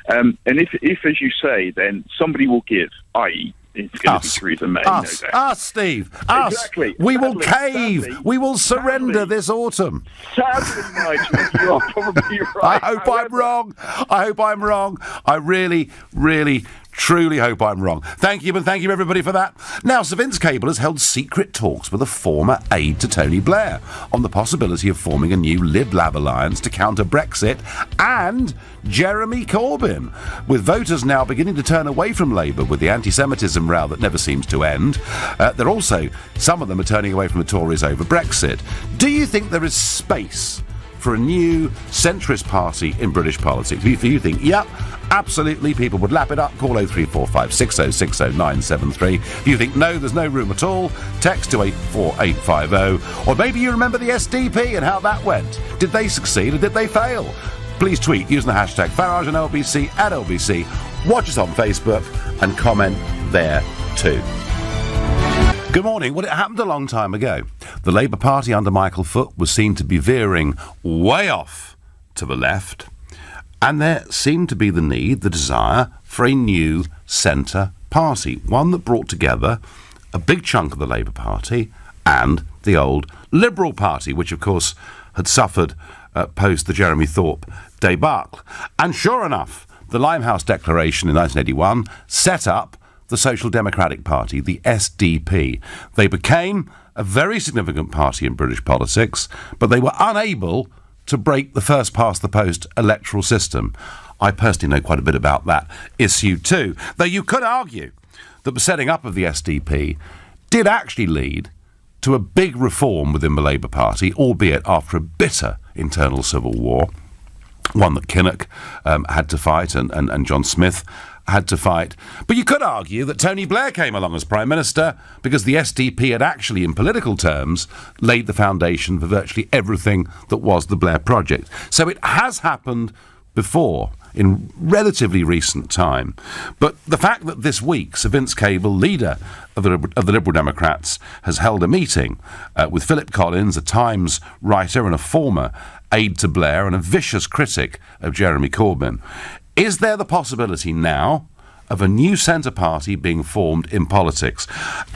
And if, as you say, then somebody will give, i.e., it's going to be Theresa May. Us, Steve. Us. Exactly. We will cave. We will surrender this autumn. Sadly, Nigel, you are probably right. I hope I'm wrong. I really, really, truly hope I'm wrong. Thank you, and thank you everybody for that. Now, Sir Vince Cable has held secret talks with a former aide to Tony Blair on the possibility of forming a new Lib-Lab alliance to counter Brexit and Jeremy Corbyn, with voters now beginning to turn away from Labour with the anti-Semitism row that never seems to end. They're also, some of them are turning away from the Tories over Brexit. Do you think there is space for a new centrist party in British politics? If you think, yep, absolutely, people would lap it up, call 0345 6060973. If you think, no, there's no room at all, text to 84850. Or maybe you remember the SDP and how that went. Did they succeed or did they fail? Please tweet using the hashtag Farage and LBC at LBC. Watch us on Facebook and comment there too. Good morning. Well, it happened a long time ago. The Labour Party under Michael Foot was seen to be veering way off to the left, and there seemed to be the desire for a new centre party, one that brought together a big chunk of the Labour Party and the old Liberal Party, which, of course, had suffered post the Jeremy Thorpe debacle. And sure enough, the Limehouse Declaration in 1981 set up the Social Democratic Party, the SDP. They became a very significant party in British politics, but they were unable to break the first-past-the-post electoral system. I personally know quite a bit about that issue too, though you could argue that the setting up of the SDP did actually lead to a big reform within the Labour Party, albeit after a bitter internal civil war, one that Kinnock had to fight and John Smith had to fight. But you could argue that Tony Blair came along as Prime Minister because the SDP had actually, in political terms, laid the foundation for virtually everything that was the Blair project. So it has happened before in relatively recent time. But the fact that this week Sir Vince Cable, leader of the Liberal Democrats, has held a meeting with Philip Collins, a Times writer and a former aide to Blair and a vicious critic of Jeremy Corbyn, is there the possibility now of a new centre party being formed in politics?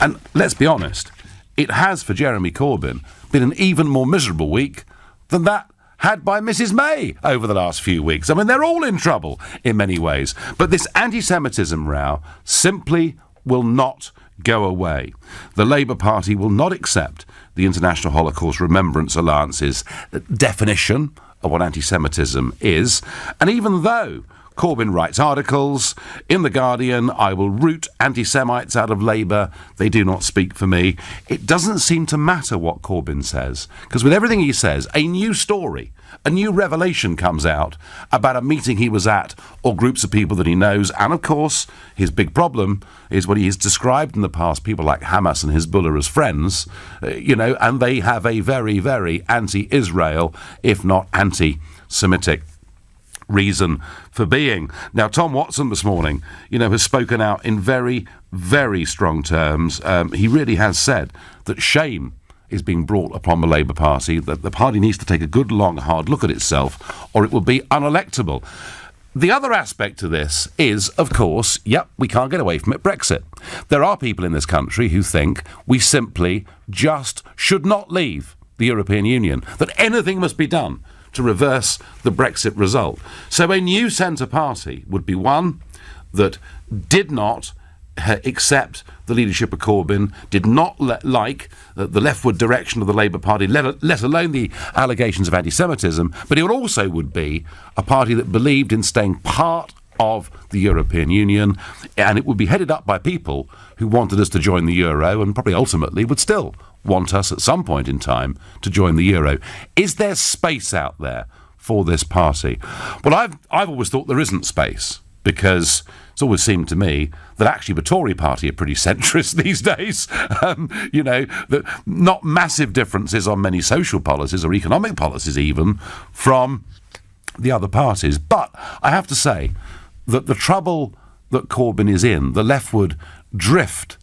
And let's be honest, it has for Jeremy Corbyn been an even more miserable week than that had by Mrs May over the last few weeks. I mean, they're all in trouble in many ways. But this anti-Semitism row simply will not go away. The Labour Party will not accept the International Holocaust Remembrance Alliance's definition of what anti-Semitism is. And even though Corbyn writes articles in The Guardian, I will root anti-Semites out of Labour, they do not speak for me, it doesn't seem to matter what Corbyn says, because with everything he says, a new story, a new revelation comes out about a meeting he was at or groups of people that he knows. And of course, his big problem is what he has described in the past, people like Hamas and Hezbollah as friends, and they have a very, very anti-Israel, if not anti-Semitic reason for being. Now, Tom Watson this morning, has spoken out in very, very strong terms. He really has said that shame is being brought upon the Labour Party, that the party needs to take a good, long, hard look at itself, or it will be unelectable. The other aspect to this is, of course, we can't get away from it, Brexit. There are people in this country who think we simply just should not leave the European Union, that anything must be done to reverse the Brexit result. So a new centre party would be one that did not accept the leadership of Corbyn, did not like the leftward direction of the Labour Party, let alone the allegations of anti-Semitism, but it also would be a party that believed in staying part of the European Union, and it would be headed up by people who wanted us to join the Euro and probably ultimately would still want us at some point in time to join the Euro. Is there space out there for this party? Well, I've always thought there isn't space, because it's always seemed to me that actually the Tory party are pretty centrist these days. That not massive differences on many social policies or economic policies even from the other parties. But I have to say that the trouble that Corbyn is in, the leftward drift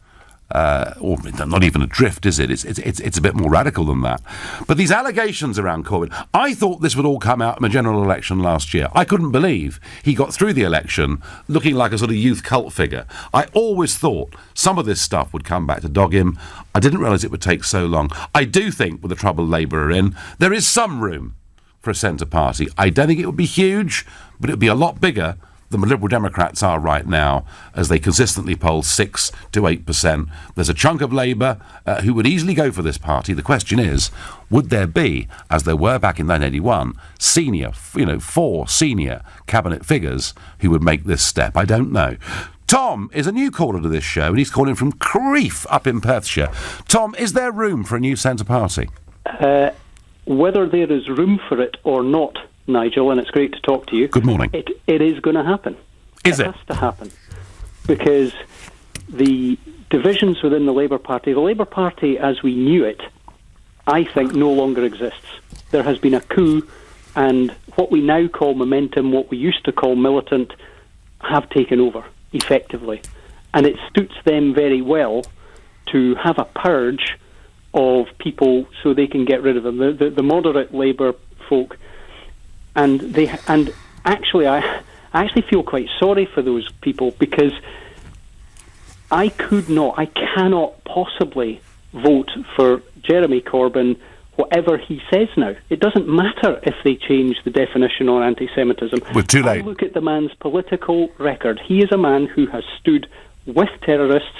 or not even a drift, is it? It's a bit more radical than that. But these allegations around Corbyn, I thought this would all come out in the general election last year. I couldn't believe he got through the election looking like a sort of youth cult figure. I always thought some of this stuff would come back to dog him. I didn't realise it would take so long. I do think, with the trouble Labour are in, there is some room for a centre party. I don't think it would be huge, but it would be a lot bigger than the Liberal Democrats are right now, as they consistently poll 6 to 8%. There's a chunk of Labour who would easily go for this party. The question is, would there be, as there were back in 1981, 4 senior cabinet figures who would make this step? I don't know. Tom is a new caller to this show, and he's calling from Creef up in Perthshire. Tom, is there room for a new centre party? Whether there is room for it or not, Nigel, and it's great to talk to you. Good morning. It is going to happen. It has to happen. Because the divisions within the Labour Party as we knew it, I think no longer exists. There has been a coup, and what we now call momentum, what we used to call militant, have taken over, effectively. And it suits them very well to have a purge of people so they can get rid of them. The moderate Labour folk. And actually, I actually feel quite sorry for those people, because I cannot possibly vote for Jeremy Corbyn, whatever he says now. It doesn't matter if they change the definition on anti-Semitism. We're too late. I look at the man's political record. He is a man who has stood with terrorists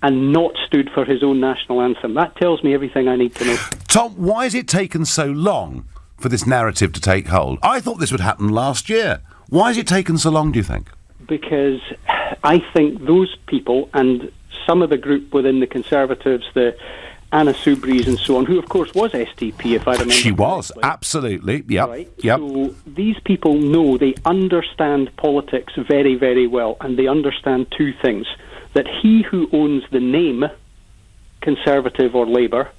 and not stood for his own national anthem. That tells me everything I need to know. Tom, why has it taken so long for this narrative to take hold? I thought this would happen last year. Why has it taken so long, do you think? Because I think those people, and some of the group within the Conservatives, the Anna Soubry's and so on, who of course was STP, if I remember She was, correctly. absolutely, yep. Right? Yep. So these people know, they understand politics very, very well, and they understand two things. That he who owns the name, Conservative or Labour,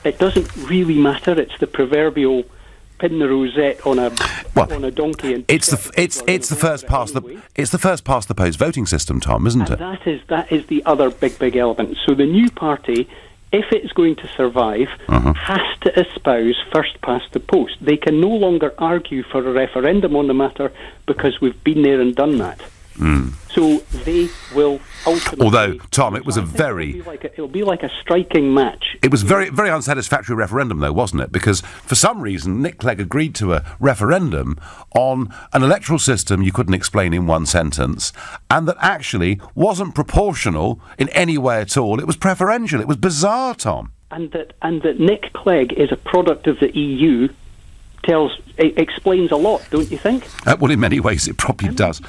it doesn't really matter. It's the proverbial pin the rosette on a donkey. And it's the first past the post voting system, Tom, isn't it? That is the other big element. So the new party, if it's going to survive, has to espouse first past the post. They can no longer argue for a referendum on the matter because we've been there and done that. So they will ultimately... Although, Tom, it was it'll be like a striking match. It was very, very unsatisfactory referendum, though, wasn't it? Because for some reason, Nick Clegg agreed to a referendum on an electoral system you couldn't explain in one sentence, and that actually wasn't proportional in any way at all. It was preferential. It was bizarre, Tom. And that Nick Clegg is a product of the EU explains a lot, don't you think? Well, in many ways, it probably does.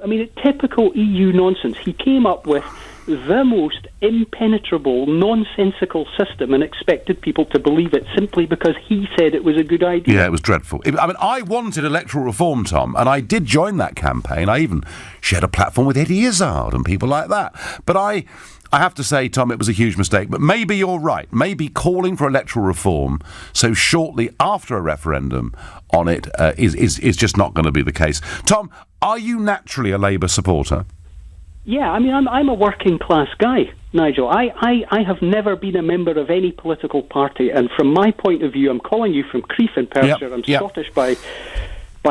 I mean, typical EU nonsense. He came up with the most impenetrable, nonsensical system and expected people to believe it simply because he said it was a good idea. Yeah, it was dreadful. I mean, I wanted electoral reform, Tom, and I did join that campaign. I even shared a platform with Eddie Izzard and people like that. But I have to say, Tom, it was a huge mistake. But maybe you're right. Maybe calling for electoral reform so shortly after a referendum on it is just not going to be the case. Tom, are you naturally a Labour supporter? Yeah, I mean, I'm a working class guy, Nigel. I have never been a member of any political party, and from my point of view, I'm calling you from Creef in Perthshire. I'm Scottish by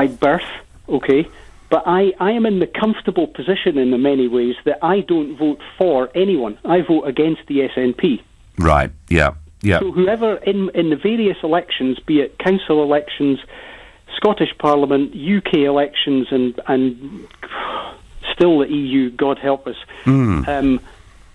birth, okay? But I am in the comfortable position in the many ways that I don't vote for anyone. I vote against the SNP. Right, yeah. So whoever in the various elections, be it council elections, Scottish Parliament, UK elections, and still the EU, God help us.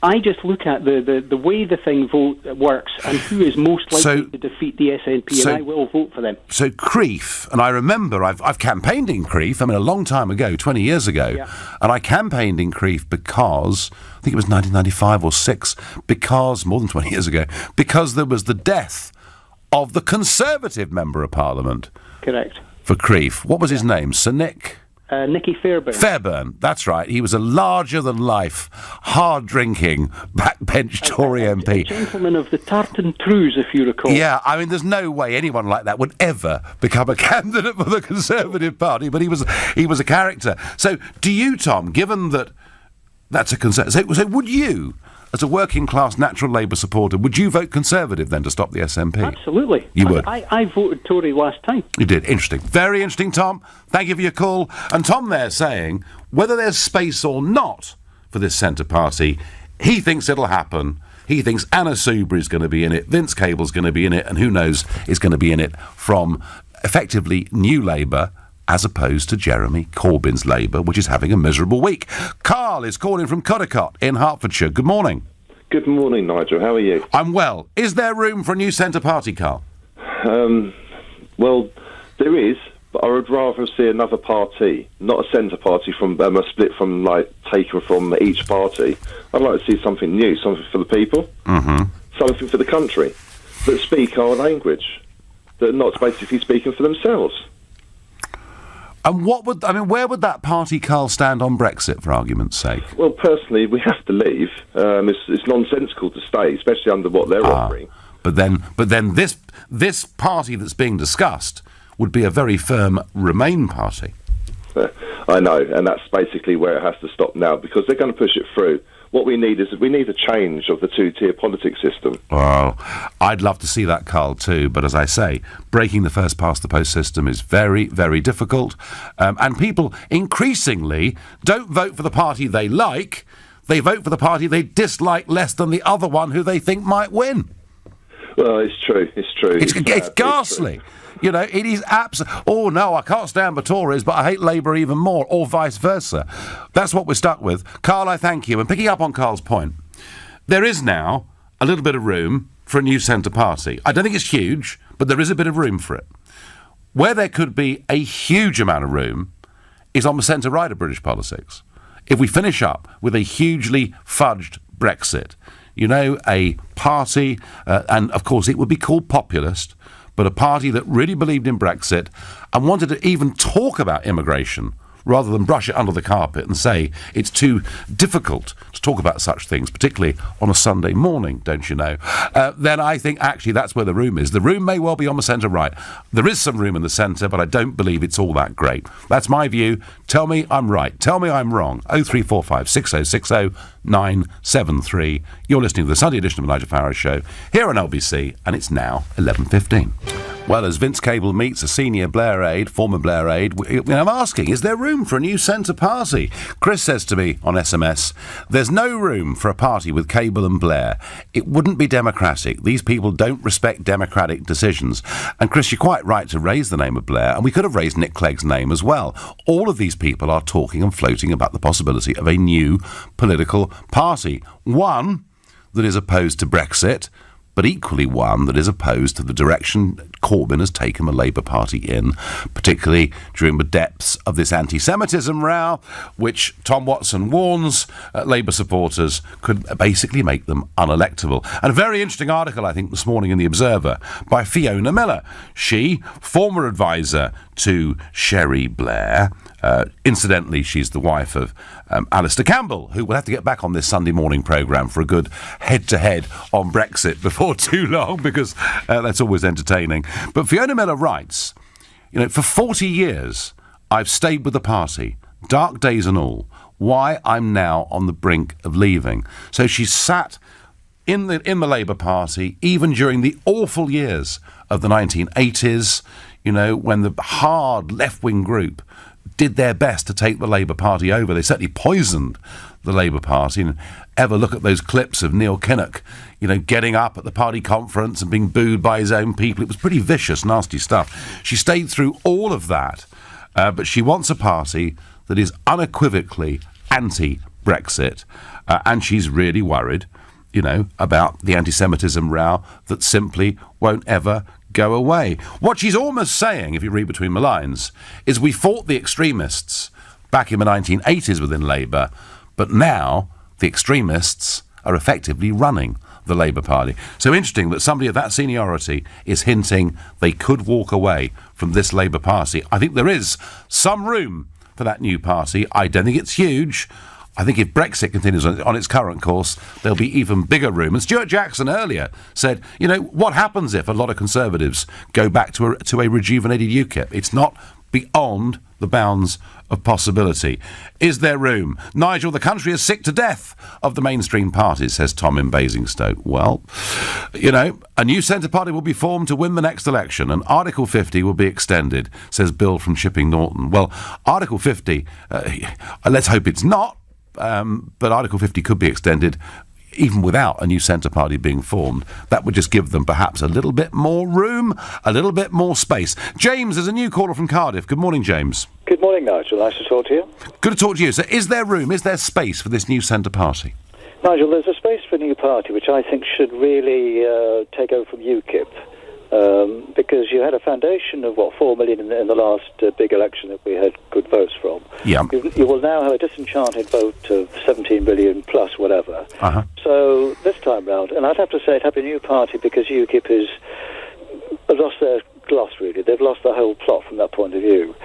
I just look at the way the thing works and who is most likely to defeat the SNP, and I will vote for them. So Creef, and I remember I've campaigned in Creef, I mean a long time ago, 20 years ago, and I campaigned in Creef because, I think it was 1995 or 6, because, more than 20 years ago, because there was the death of the Conservative Member of Parliament. Correct. For Creef. What was his name? Sir Nick? Nicky Fairbairn. Fairbairn, that's right. He was a larger-than-life, hard-drinking, backbench Tory MP. A gentleman of the tartan trews, if you recall. Yeah, I mean, there's no way anyone like that would ever become a candidate for the Conservative Party, but he was a character. So, do you, Tom, given that That's a concern. So would you, as a working-class Natural Labour supporter, would you vote Conservative then to stop the SNP? Absolutely. You would? I voted Tory last time. You did. Interesting. Very interesting, Tom. Thank you for your call. And Tom there saying, whether there's space or not for this centre party, he thinks it'll happen. He thinks Anna Soubry's going to be in it, Vince Cable's going to be in it, and who knows is going to be in it from, effectively, New Labour, as opposed to Jeremy Corbyn's Labour, which is having a miserable week. Carl is calling from Cuddercott in Hertfordshire. Good morning. Good morning, Nigel. How are you? I'm well. Is there room for a new centre party, Carl? Well, there is, but I would rather see another party, not a centre party from a split from, taken from each party. I'd like to see something new, something for the people, something for the country, that speak our language, that are not basically speaking for themselves. And where would that party, Carl, stand on Brexit, for argument's sake? Well, personally, we have to leave. It's nonsensical to stay, especially under what they're offering. But then this party that's being discussed would be a very firm Remain party. I know, and that's basically where it has to stop now, because they're going to push it through. What we need is a change of the two-tier politics system. Well, I'd love to see that, Carl, too. But as I say, breaking the first-past-the-post system is very, very difficult. And people increasingly don't vote for the party they like. They vote for the party they dislike less than the other one who they think might win. Well, it's true. It's true. It's ghastly. You know, it is oh, no, I can't stand the Tories, but I hate Labour even more, or vice versa. That's what we're stuck with. Carl, I thank you. And picking up on Carl's point, there is now a little bit of room for a new centre party. I don't think it's huge, but there is a bit of room for it. Where there could be a huge amount of room is on the centre-right of British politics. If we finish up with a hugely fudged Brexit, you know, a party, and of course it would be called populist, but a party that really believed in Brexit and wanted to even talk about immigration rather than brush it under the carpet and say it's too difficult to talk about such things, particularly on a Sunday morning, don't you know, then I think actually that's where the room is. The room may well be on the centre-right. There is some room in the centre, but I don't believe it's all that great. That's my view. Tell me I'm right. Tell me I'm wrong. 0345 6060 973. You're listening to the Sunday edition of the Nigel Farage Show here on LBC, and it's now 11:15. Well, as Vince Cable meets a senior Blair aide, former Blair aide, I'm asking, is there room for a new centre party? Chris says to me on SMS, there's no room for a party with Cable and Blair. It wouldn't be democratic. These people don't respect democratic decisions. And Chris, you're quite right to raise the name of Blair, and we could have raised Nick Clegg's name as well. All of these people are talking and floating about the possibility of a new political party. One that is opposed to Brexit, but equally one that is opposed to the direction Corbyn has taken the Labour Party in, particularly during the depths of this anti-Semitism row, which Tom Watson warns Labour supporters could basically make them unelectable. And a very interesting article, I think, this morning in The Observer by Fiona Miller. She, former advisor to Sherry Blair, incidentally, she's the wife of Alistair Campbell, who will have to get back on this Sunday morning programme for a good head-to-head on Brexit before too long, because that's always entertaining. But Fiona Miller writes, you know, for 40 years I've stayed with the party, dark days and all, why I'm now on the brink of leaving. So she's sat in the Labour Party even during the awful years of the 1980s, you know, when the hard left-wing group did their best to take the Labour Party over. They certainly poisoned the Labour Party. And ever look at those clips of Neil Kinnock, you know, getting up at the party conference and being booed by his own people. It was pretty vicious, nasty stuff. She stayed through all of that, but she wants a party that is unequivocally anti-Brexit, and she's really worried, you know, about the anti-Semitism row that simply won't ever go away. What she's almost saying, if you read between the lines, is we fought the extremists back in the 1980s within Labour, but now the extremists are effectively running the Labour Party. So interesting that somebody of that seniority is hinting they could walk away from this Labour Party. I think there is some room for that new party. I don't think it's huge. I think if Brexit continues on its current course, there'll be even bigger room. And Stuart Jackson earlier said, you know, what happens if a lot of Conservatives go back to a rejuvenated UKIP? It's not beyond the bounds of possibility. Is there room? Nigel, the country is sick to death of the mainstream parties, says Tom in Basingstoke. Well, you know, a new centre party will be formed to win the next election, and Article 50 will be extended, says Bill from Chipping Norton. Well, Article 50, let's hope it's not, but Article 50 could be extended even without a new centre party being formed. That would just give them perhaps a little bit more room, a little bit more space. James is a new caller from Cardiff. Good morning, James. Good morning, Nigel. Nice to talk to you. Good to talk to you. So is there room, is there space for this new centre party? Nigel, there's a space for a new party which I think should really take over from UKIP, because you had a foundation of, 4 million in the last big election that we had good votes from. Yeah. You will now have a disenchanted vote of 17 billion plus whatever. Uh-huh. So this time round, and I'd have to say it'd have a new party because UKIP has lost their gloss, really. They've lost the whole plot from that point of view.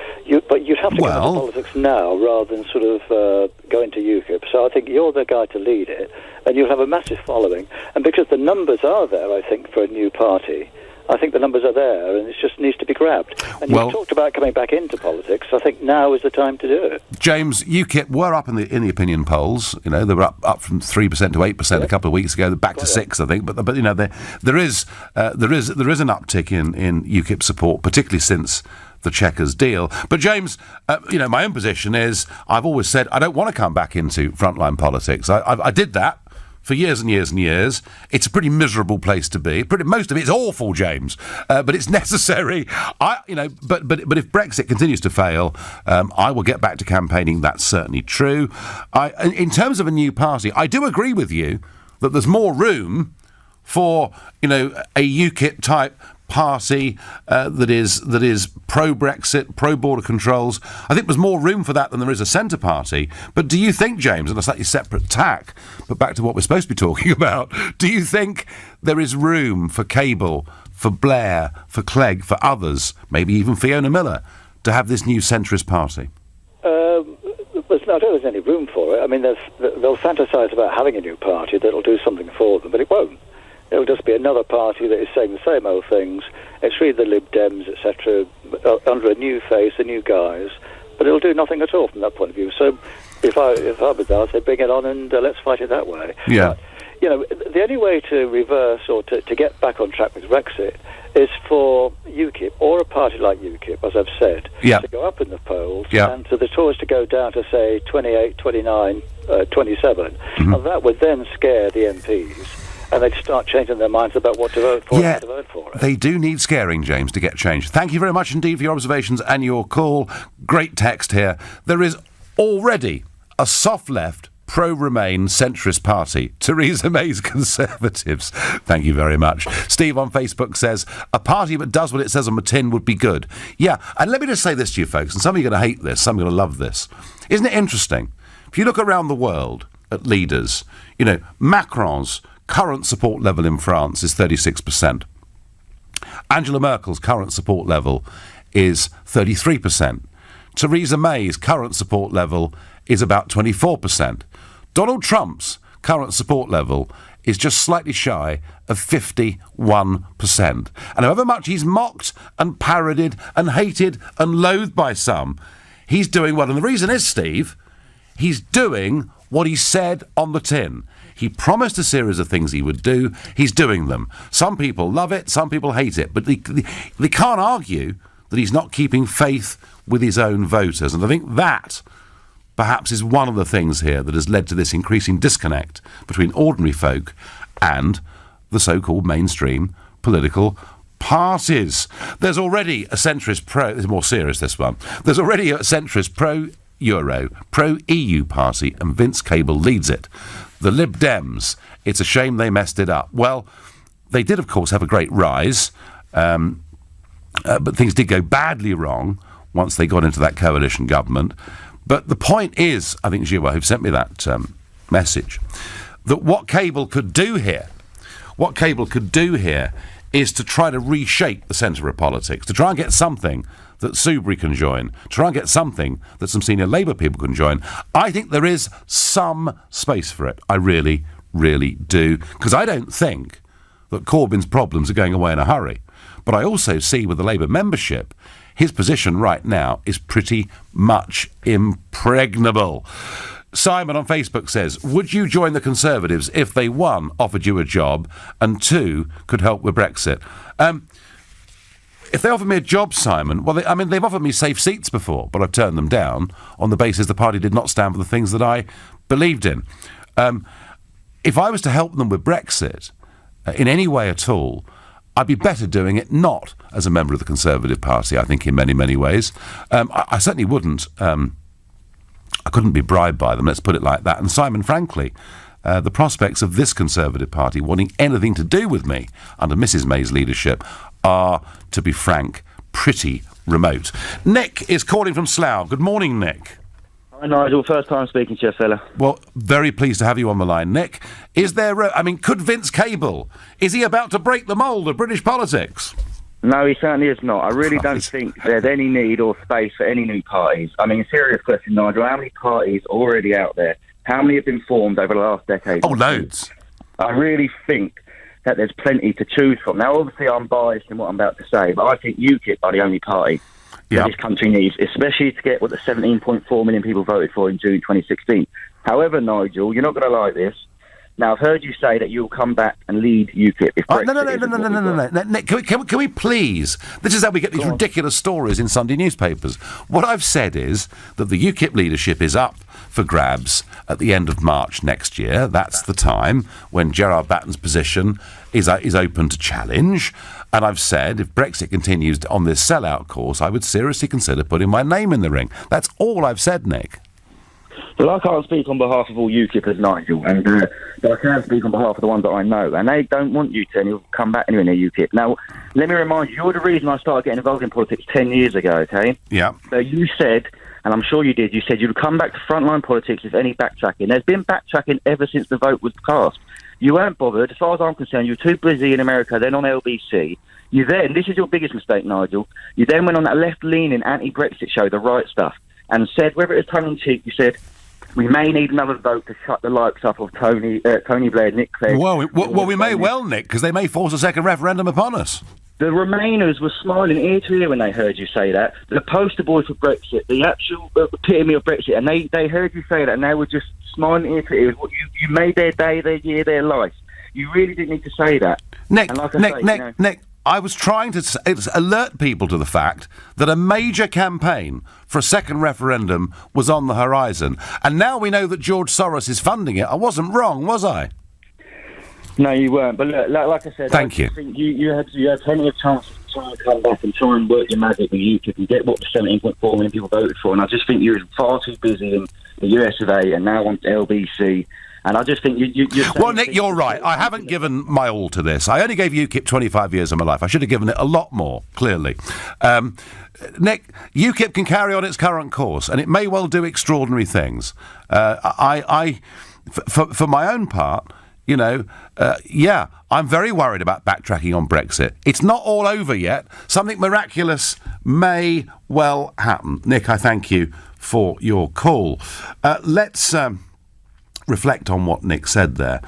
But you'd have to go into politics now rather than sort of go into UKIP. So I think you're the guy to lead it, and you'll have a massive following. And because the numbers are there, I think, for a new party, I think the numbers are there, and it just needs to be grabbed. And you've talked about coming back into politics. I think now is the time to do it. James, UKIP were up in the opinion polls. You know, they were up from 3% to 8% a couple of weeks ago. They're back to 6%, I think. But you know, there is an uptick in UKIP support, particularly since the Chequers deal. But James, you know, my own position is I've always said I don't want to come back into frontline politics. I did that for years and years and years. It's a pretty miserable place to be. Most of it's awful, James, but it's necessary. But if Brexit continues to fail, I will get back to campaigning. That's certainly true. In terms of a new party, I do agree with you that there's more room for, you know, a UKIP type party that is pro-Brexit, pro-border controls. I think there's more room for that than there is a centre party. But do you think, James, on a slightly separate tack, but back to what we're supposed to be talking about, do you think there is room for Cable, for Blair, for Clegg, for others, maybe even Fiona Miller, to have this new centrist party? I don't think there's any room for it. I mean, they'll fantasise about having a new party that'll do something for them, but it won't. It'll just be another party that is saying the same old things. It's really the Lib Dems, etc., under a new face, a new guise, but it'll do nothing at all from that point of view. So if I was there, I'd say bring it on and let's fight it that way. Yeah. But, you know, the only way to reverse or to get back on track with Brexit is for UKIP, or a party like UKIP, as I've said, to go up in the polls, and for the Tories to go down to, say, 28, 29, 27. Mm-hmm. And that would then scare the MPs, and they'd start changing their minds about what to vote for and how to vote for it. They do need scaring, James, to get change. Thank you very much indeed for your observations and your call. Great text here. There is already a soft-left, pro-Remain centrist party, Theresa May's Conservatives. Thank you very much. Steve on Facebook says, a party that does what it says on the tin would be good. Yeah, and let me just say this to you folks, and some of you are going to hate this, some are going to love this. Isn't it interesting? If you look around the world at leaders, you know, Macron's current support level in France is 36%. Angela Merkel's current support level is 33%. Theresa May's current support level is about 24%. Donald Trump's current support level is just slightly shy of 51%. And however much he's mocked and parodied and hated and loathed by some, he's doing well. And the reason is, Steve, he's doing what he said on the tin. He promised a series of things he would do. He's doing them. Some people love it, some people hate it. But they can't argue that he's not keeping faith with his own voters. And I think that perhaps is one of the things here that has led to this increasing disconnect between ordinary folk and the so-called mainstream political parties. There's already a centrist this is more serious, this one. There's already a centrist pro-Euro, pro-EU party, and Vince Cable leads it. The Lib Dems, it's a shame they messed it up. Well, they did, of course, have a great rise, but things did go badly wrong once they got into that coalition government. But the point is, I think Gilles, who sent me that message, that what Cable could do here is to try to reshape the centre of politics, to try and get something that Soubry can join, to try and get something that some senior Labour people can join. I think there is some space for it. I really, really do. Because I don't think that Corbyn's problems are going away in a hurry. But I also see with the Labour membership, his position right now is pretty much impregnable. Simon on Facebook says, would you join the Conservatives if they, 1, offered you a job, and 2, could help with Brexit? If they offered me a job, Simon, well, they've offered me safe seats before, but I've turned them down on the basis the party did not stand for the things that I believed in. If I was to help them with Brexit in any way at all, I'd be better doing it not as a member of the Conservative Party, I think, in many, many ways. I certainly wouldn't. I couldn't be bribed by them, let's put it like that. And Simon, frankly, the prospects of this Conservative Party wanting anything to do with me under Mrs May's leadership are, to be frank, pretty remote. Nick is calling from Slough. Good morning, Nick. Hi, Nigel. First time speaking to you, fella. Well, very pleased to have you on the line, Nick. Is there, could Vince Cable, is he about to break the mould of British politics? No, he certainly is not. I really don't think there's any need or space for any new parties. I mean, serious question, Nigel. How many parties are already out there? How many have been formed over the last decade? Oh, loads. I really think that there's plenty to choose from. Now, obviously, I'm biased in what I'm about to say, but I think UKIP are the only party that this country needs, especially to get what the 17.4 million people voted for in June 2016. However, Nigel, you're not going to like this. Now, I've heard you say that you'll come back and lead UKIP if Brexit No. Nick, can we please? This is how we get these ridiculous stories in Sunday newspapers. What I've said is that the UKIP leadership is up for grabs at the end of March next year. That's the time when Gerard Batten's position is open to challenge. And I've said if Brexit continues on this sellout course, I would seriously consider putting my name in the ring. That's all I've said, Nick. Well, I can't speak on behalf of all UKIPers, Nigel, but I can speak on behalf of the ones that I know, and they don't want you to, and you'll come back anyway near UKIP. Now, let me remind you, you're the reason I started getting involved in politics 10 years ago, okay? Yeah. So you said, and I'm sure you did, you said you'd come back to frontline politics if any backtracking. There's been backtracking ever since the vote was cast. You weren't bothered. As far as I'm concerned, you were too busy in America, then on LBC. You then, this is your biggest mistake, Nigel, you then went on that left-leaning anti-Brexit show, The Right Stuff, and said, whether it was tongue-in-cheek, you said, we may need another vote to shut the likes up of Tony Blair, Nick Clegg. Well, we may well, Nick, because they may force a second referendum upon us. The Remainers were smiling ear to ear when they heard you say that. The poster boy for Brexit, the actual epitome of Brexit, and they heard you say that, and they were just smiling ear to ear. You made their day, their year, their life. You really didn't need to say that. Nick, Nick, I was trying to alert people to the fact that a major campaign for a second referendum was on the horizon. And now we know that George Soros is funding it. I wasn't wrong, was I? No, you weren't. But look, like I said, Thank you. I think you had plenty of chances to try and come back and try and work your magic with UKIP and get what the 17.4 million people voted for. And I just think you're far too busy in the US of A and now on LBC. And I just think you're... Well, Nick, you're right. I haven't given my all to this. I only gave UKIP 25 years of my life. I should have given it a lot more, clearly. Nick, UKIP can carry on its current course, and it may well do extraordinary things. For my own part, I'm very worried about backtracking on Brexit. It's not all over yet. Something miraculous may well happen. Nick, I thank you for your call. Let's... reflect on what Nick said there.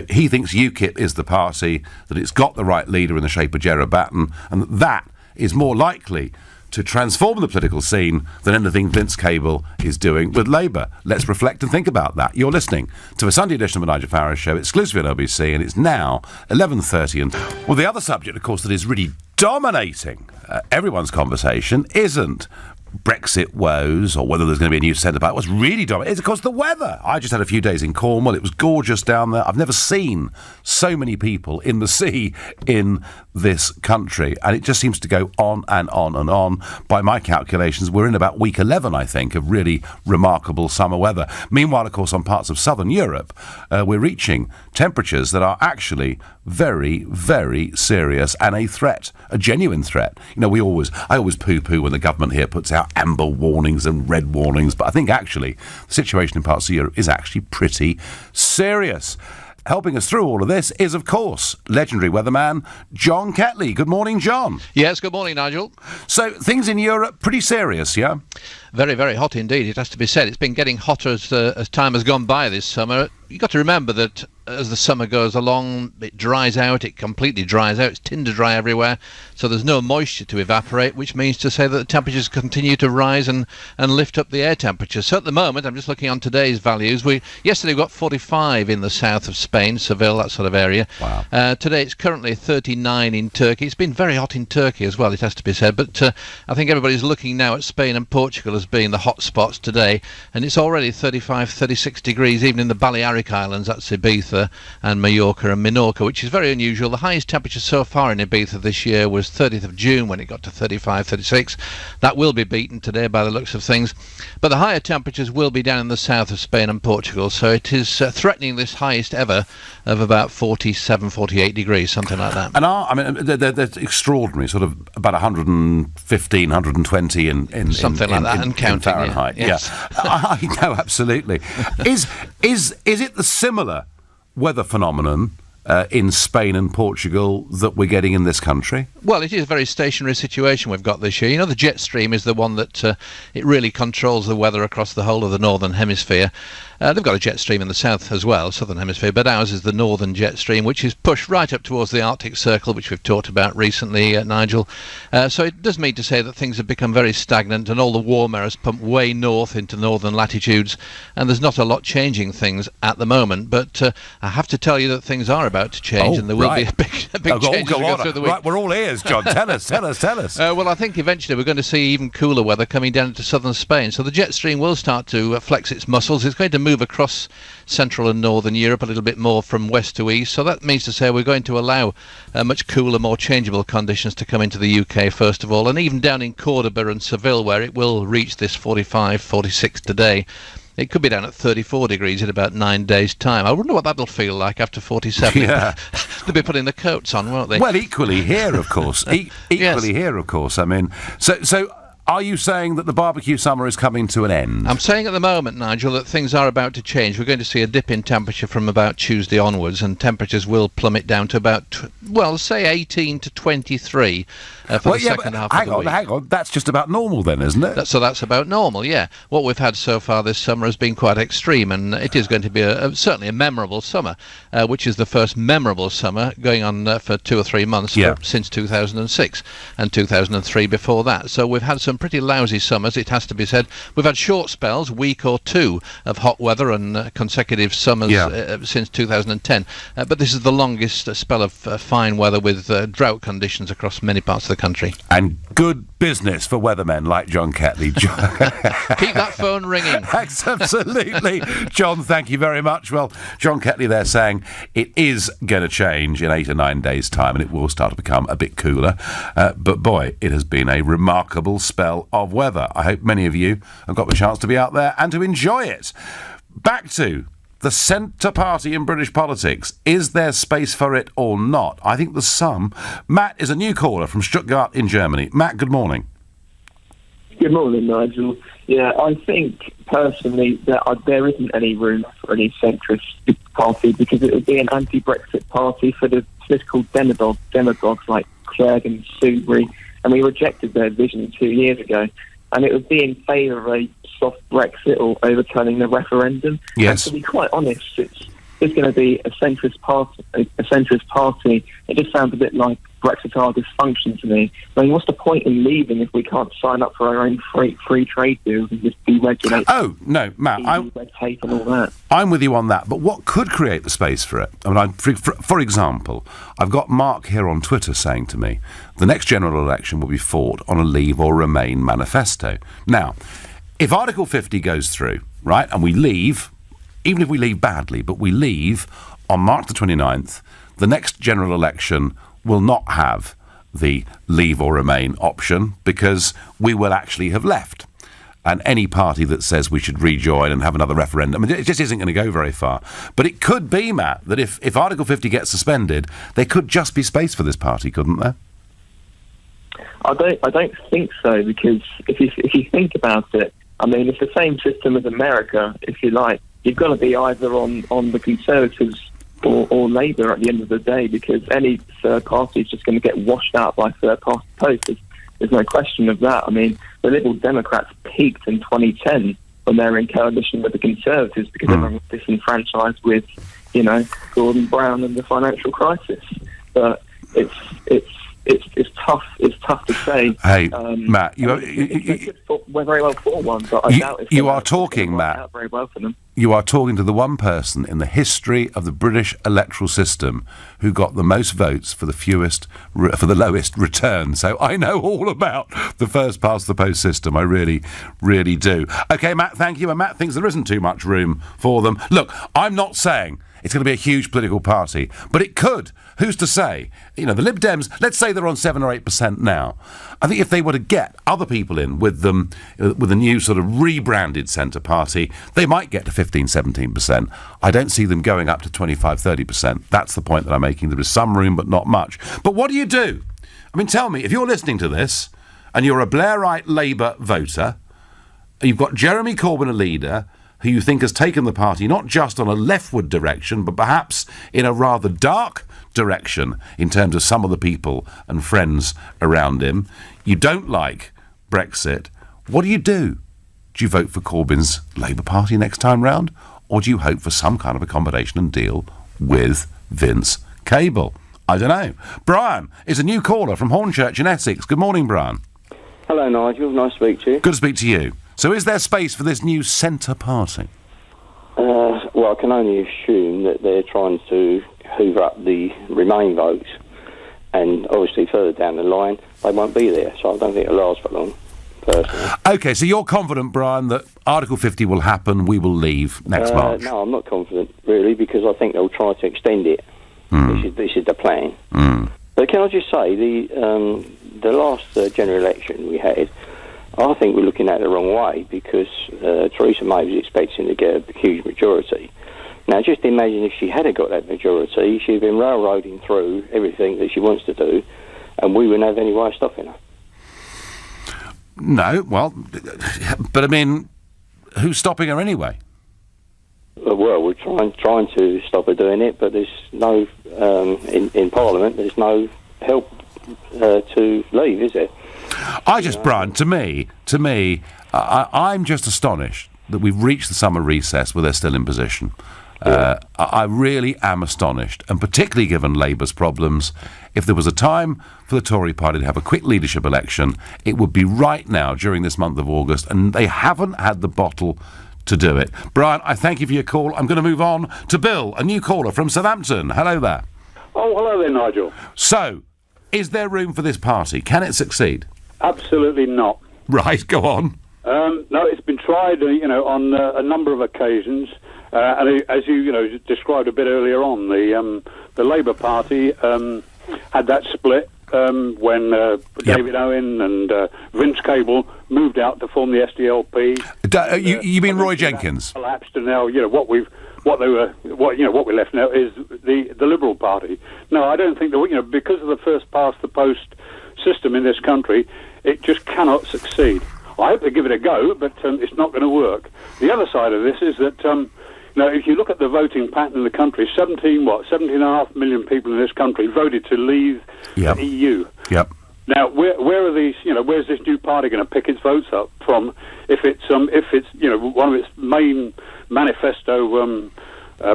He thinks UKIP is the party, that it's got the right leader in the shape of Gerard Batten, and that is more likely to transform the political scene than anything Vince Cable is doing with Labour. Let's reflect and think about that. You're listening to a Sunday edition of the Nigel Farage Show, exclusively on LBC, and it's now 11:30. And the other subject, of course, that is really dominating everyone's conversation isn't Brexit woes or whether there's going to be a new centre back. What's really dominating is, of course, the weather. I just had a few days in Cornwall. It was gorgeous down there. I've never seen so many people in the sea in this country, and it just seems to go on and on and on. By my calculations, we're in about week 11, I think, of really remarkable summer weather. Meanwhile, of course, on parts of southern Europe, we're reaching temperatures that are actually very, very serious and a threat, a genuine threat. I always poo-poo when the government here puts out amber warnings and red warnings, but I think actually the situation in parts of Europe is actually pretty serious. Helping us through all of this is, of course, legendary weatherman John Ketley. Good morning, John. Yes, good morning, Nigel. So things in Europe pretty serious, yeah? Very, very hot indeed, it has to be said. It's been getting hotter as time has gone by this summer. you've got to remember that as the summer goes along, it dries out, it completely dries out, it's tinder dry everywhere, so there's no moisture to evaporate, which means to say that the temperatures continue to rise and lift up the air temperature. So at the moment, I'm just looking on today's values. Yesterday we got 45 in the south of Spain, Seville, that sort of area. Wow. Today it's currently 39 in Turkey. It's been very hot in Turkey as well, it has to be said, but I think everybody's looking now at Spain and Portugal as being the hot spots today, and it's already 35, 36 degrees, even in the Balearic Islands, that's Ibiza and Mallorca and Minorca, which is very unusual. The highest temperature so far in Ibiza this year was 30th of June when it got to 35, 36. That will be beaten today by the looks of things. But the higher temperatures will be down in the south of Spain and Portugal, so it is threatening this highest ever of about 47, 48 degrees, something like that. And they're extraordinary, sort of about 115, 120 in something like that, and counting, in Fahrenheit. Yeah. Yes. I know, absolutely. Is it the similar weather phenomenon in Spain and Portugal that we're getting in this country? Well, it is a very stationary situation we've got this year. You know, the jet stream is the one that it really controls the weather across the whole of the northern hemisphere. They've got a jet stream in the south as well, southern hemisphere, but ours is the northern jet stream, which is pushed right up towards the Arctic Circle, which we've talked about recently, Nigel. So it does mean to say that things have become very stagnant, and all the warm air is pumped way north into northern latitudes, and there's not a lot changing things at the moment. But I have to tell you that things are about to change, and there will be a big change as we go through the week. Right, we're all ears, John. Tell us. Well, I think eventually we're going to see even cooler weather coming down into southern Spain. So the jet stream will start to flex its muscles. It's going to move across central and northern Europe a little bit more from west to east. So that means to say we're going to allow much cooler, more changeable conditions to come into the UK first of all. And even down in Cordoba and Seville, where it will reach this 45, 46 today, it could be down at 34 degrees in about 9 days' time. I wonder what that'll feel like after 47. Yeah. They'll be putting the coats on, won't they? Well, equally here, of course. Here, of course. I mean, so are you saying that the barbecue summer is coming to an end? I'm saying at the moment, Nigel, that things are about to change. We're going to see a dip in temperature from about Tuesday onwards, and temperatures will plummet down to about, say 18 to 23 for the second half of the week. Hang on. That's just about normal then, isn't it? So that's about normal, yeah. What we've had so far this summer has been quite extreme, and it is going to be certainly a memorable summer, which is the first memorable summer going on for 2 or 3 months since 2006 and 2003 before that. So we've had some pretty lousy summers, it has to be said. We've had short spells, week or two, of hot weather and consecutive summers since 2010. But this is the longest spell of fine weather with drought conditions across many parts of the country. And good business for weathermen like John Ketley. Keep that phone ringing. Absolutely. John, thank you very much. Well, John Ketley there saying it is going to change in 8 or 9 days' time, and it will start to become a bit cooler. But boy, it has been a remarkable spell of weather. I hope many of you have got the chance to be out there and to enjoy it. Back to the centre party in British politics. Is there space for it or not? I think there's some. Matt is a new caller from Stuttgart in Germany. Matt, good morning. Good morning, Nigel. Yeah, I think personally that there isn't any room for any centrist party, because it would be an anti-Brexit party for the political demagogues like Clegg and Soubry, and we rejected their vision 2 years ago. And it would be in favour of a soft Brexit or overturning the referendum. Yes. And to be quite honest, it's going to be a centrist party. It just sounds a bit like Brexit dysfunction to me. I mean, what's the point in leaving if we can't sign up for our own free trade deals and just deregulate? Oh, no, Matt, red tape and all that. I'm with you on that, but what could create the space for it? I mean, for example, I've got Mark here on Twitter saying to me, the next general election will be fought on a Leave or Remain manifesto. Now, if Article 50 goes through, right, and we leave, even if we leave badly, but we leave on March the 29th, the next general election will not have the Leave or Remain option, because we will actually have left. And any party that says we should rejoin and have another referendum, it just isn't going to go very far. But it could be, Matt, that if Article 50 gets suspended, there could just be space for this party, couldn't there? I don't think so, because if you think about it, I mean, it's the same system as America, if you like. You've got to be either on the Conservatives or Labour at the end of the day, because any third party is just going to get washed out by third party posts. There's no question of that. I mean, the Liberal Democrats peaked in 2010 when they're in coalition with the Conservatives, because everyone was disenfranchised with, Gordon Brown and the financial crisis. But it's tough. It's tough to say. Hey, Matt, we're very well for one, but I doubt you are talking, Matt. Very well for them. You are talking to the one person in the history of the British electoral system who got the most votes for the lowest return. So I know all about the first past the post system. I really, really do. Okay, Matt, thank you. And Matt thinks there isn't too much room for them. Look, I'm not saying it's going to be a huge political party, but it could. Who's to say? The Lib Dems, let's say they're on 7 or 8% now. I think if they were to get other people in with them, with a new sort of rebranded centre party, they might get to 15, 17%. I don't see them going up to 25, 30%. That's the point that I'm making. There is some room, but not much. But what do you do? I mean, tell me, if you're listening to this and you're a Blairite Labour voter, you've got Jeremy Corbyn a leader, who you think has taken the party not just on a leftward direction, but perhaps in a rather dark direction in terms of some of the people and friends around him. You don't like Brexit. What do you do? Do you vote for Corbyn's Labour Party next time round? Or do you hope for some kind of accommodation and deal with Vince Cable? I don't know. Brian is a new caller from Hornchurch in Essex. Good morning, Brian. Hello, Nigel. Nice to speak to you. Good to speak to you. So is there space for this new centre party? Well, I can only assume that they're trying to hoover up the Remain votes, and obviously further down the line they won't be there, so I don't think it'll last for long, personally. OK, so you're confident, Brian, that Article 50 will happen, we will leave next March? No, I'm not confident, really, because I think they'll try to extend it. This is the plan. But can I just say, the last general election we had, I think we're looking at it the wrong way, because Theresa May was expecting to get a huge majority. Now, just imagine if she had got that majority, she'd been railroading through everything that she wants to do, and we wouldn't have any way of stopping her. No, well, but I mean, who's stopping her anyway? Well, we're trying to stop her doing it, but there's no, in Parliament, there's no help to leave, is there? Brian, to me, I'm just astonished that we've reached the summer recess where they're still in position. I really am astonished, and particularly given Labour's problems. If there was a time for the Tory party to have a quick leadership election, it would be right now during this month of August, and they haven't had the bottle to do it. Brian, I thank you for your call. I'm going to move on to Bill, a new caller from Southampton. Hello there. Oh, hello there, Nigel. So, is there room for this party? Can it succeed? Absolutely not. Right, go on. No, it's been tried, on a number of occasions, and as you, described a bit earlier on, the Labour Party had that split when David Owen and Vince Cable moved out to form the SDLP. You mean Roy Jenkins? Collapsed, and now what we're left now is the Liberal Party. No, I don't think that because of the first past the post system in this country, it just cannot succeed. I hope they give it a go, but it's not going to work. The other side of this is that if you look at the voting pattern in the country, 17.5 million people in this country voted to leave the EU. Yep. Now, where are these? Where's this new party going to pick its votes up from? If it's one of its main manifesto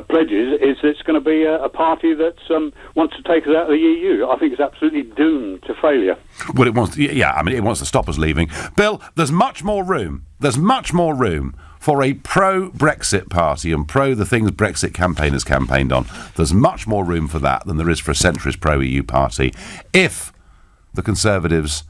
pledges is it's going to be a party that wants to take us out of the EU. I think it's absolutely doomed to failure. Well, it wants, it wants to stop us leaving. Bill, there's much more room. There's much more room for a pro-Brexit party and the things Brexit campaigners campaigned on. There's much more room for that than there is for a centrist pro-EU party if the Conservatives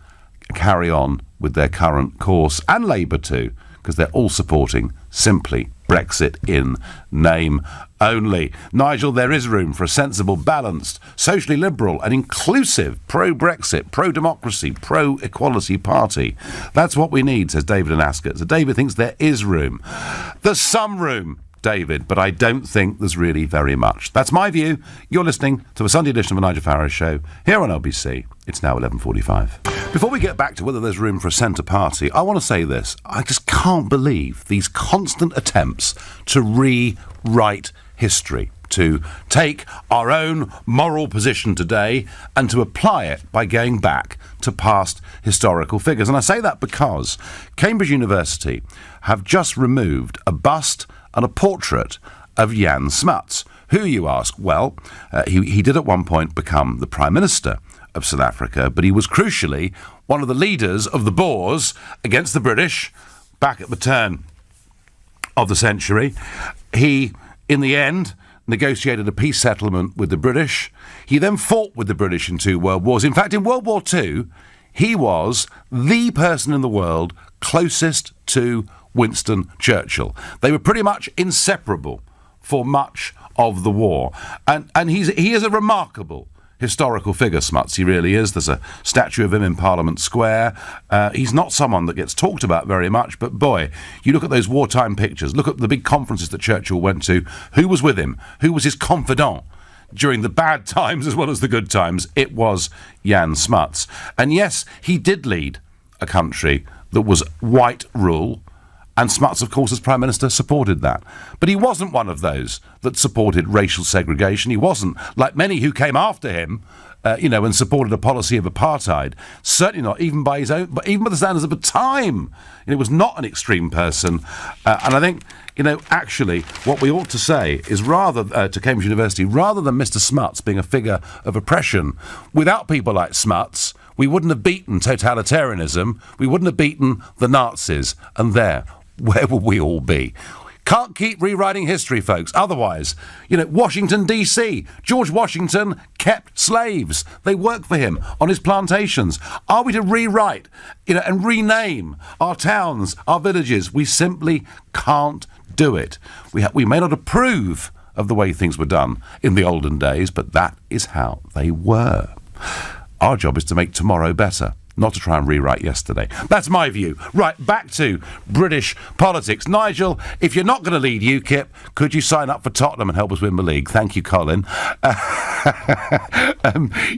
carry on with their current course, and Labour too, because they're all supporting simply Brexit in name only. Nigel, there is room for a sensible, balanced, socially liberal and inclusive pro-Brexit, pro-democracy, pro-equality party. That's what we need, says David in Ascot. So David thinks there is room. There's some room, David, but I don't think there's really very much. That's my view. You're listening to a Sunday edition of the Nigel Farage Show here on LBC. It's now 11:45. Before we get back to whether there's room for a centre party, I want to say this. I just can't believe these constant attempts to rewrite history. to take our own moral position today and to apply it by going back to past historical figures. And I say that because Cambridge University have just removed a bust and a portrait of Jan Smuts. Who, you ask? Well, he did at one point become the Prime Minister of South Africa, but he was crucially one of the leaders of the Boers against the British back at the turn of the century. He, in the end, negotiated a peace settlement with the British. He then fought with the British in 2 world wars. In fact, in World War II, he was the person in the world closest to Winston Churchill. They were pretty much inseparable for much of the war. And he is a remarkable historical figure, Smuts. He really is. There's a statue of him in Parliament Square. He's not someone that gets talked about very much, but boy, you look at those wartime pictures, look at the big conferences that Churchill went to, who was with him, who was his confidant during the bad times as well as the good times. It was Jan Smuts. And yes, he did lead a country that was white rule, and Smuts, of course, as Prime Minister, supported that. But he wasn't one of those that supported racial segregation. He wasn't, like many who came after him, and supported a policy of apartheid. Certainly not, even by his own, but even by the standards of the time. He was not an extreme person. And I think, actually, what we ought to say is rather, to Cambridge University, rather than Mr. Smuts being a figure of oppression, without people like Smuts, we wouldn't have beaten totalitarianism, we wouldn't have beaten the Nazis, and where will we all be? Can't keep rewriting history, folks. Otherwise, Washington, D.C., George Washington kept slaves. They worked for him on his plantations. Are we to rewrite, and rename our towns, our villages? We simply can't do it. We may not approve of the way things were done in the olden days, but that is how they were. Our job is to make tomorrow better, not to try and rewrite yesterday. That's my view. Right, back to British politics. Nigel, if you're not going to lead UKIP, could you sign up for Tottenham and help us win the league? Thank you, Colin.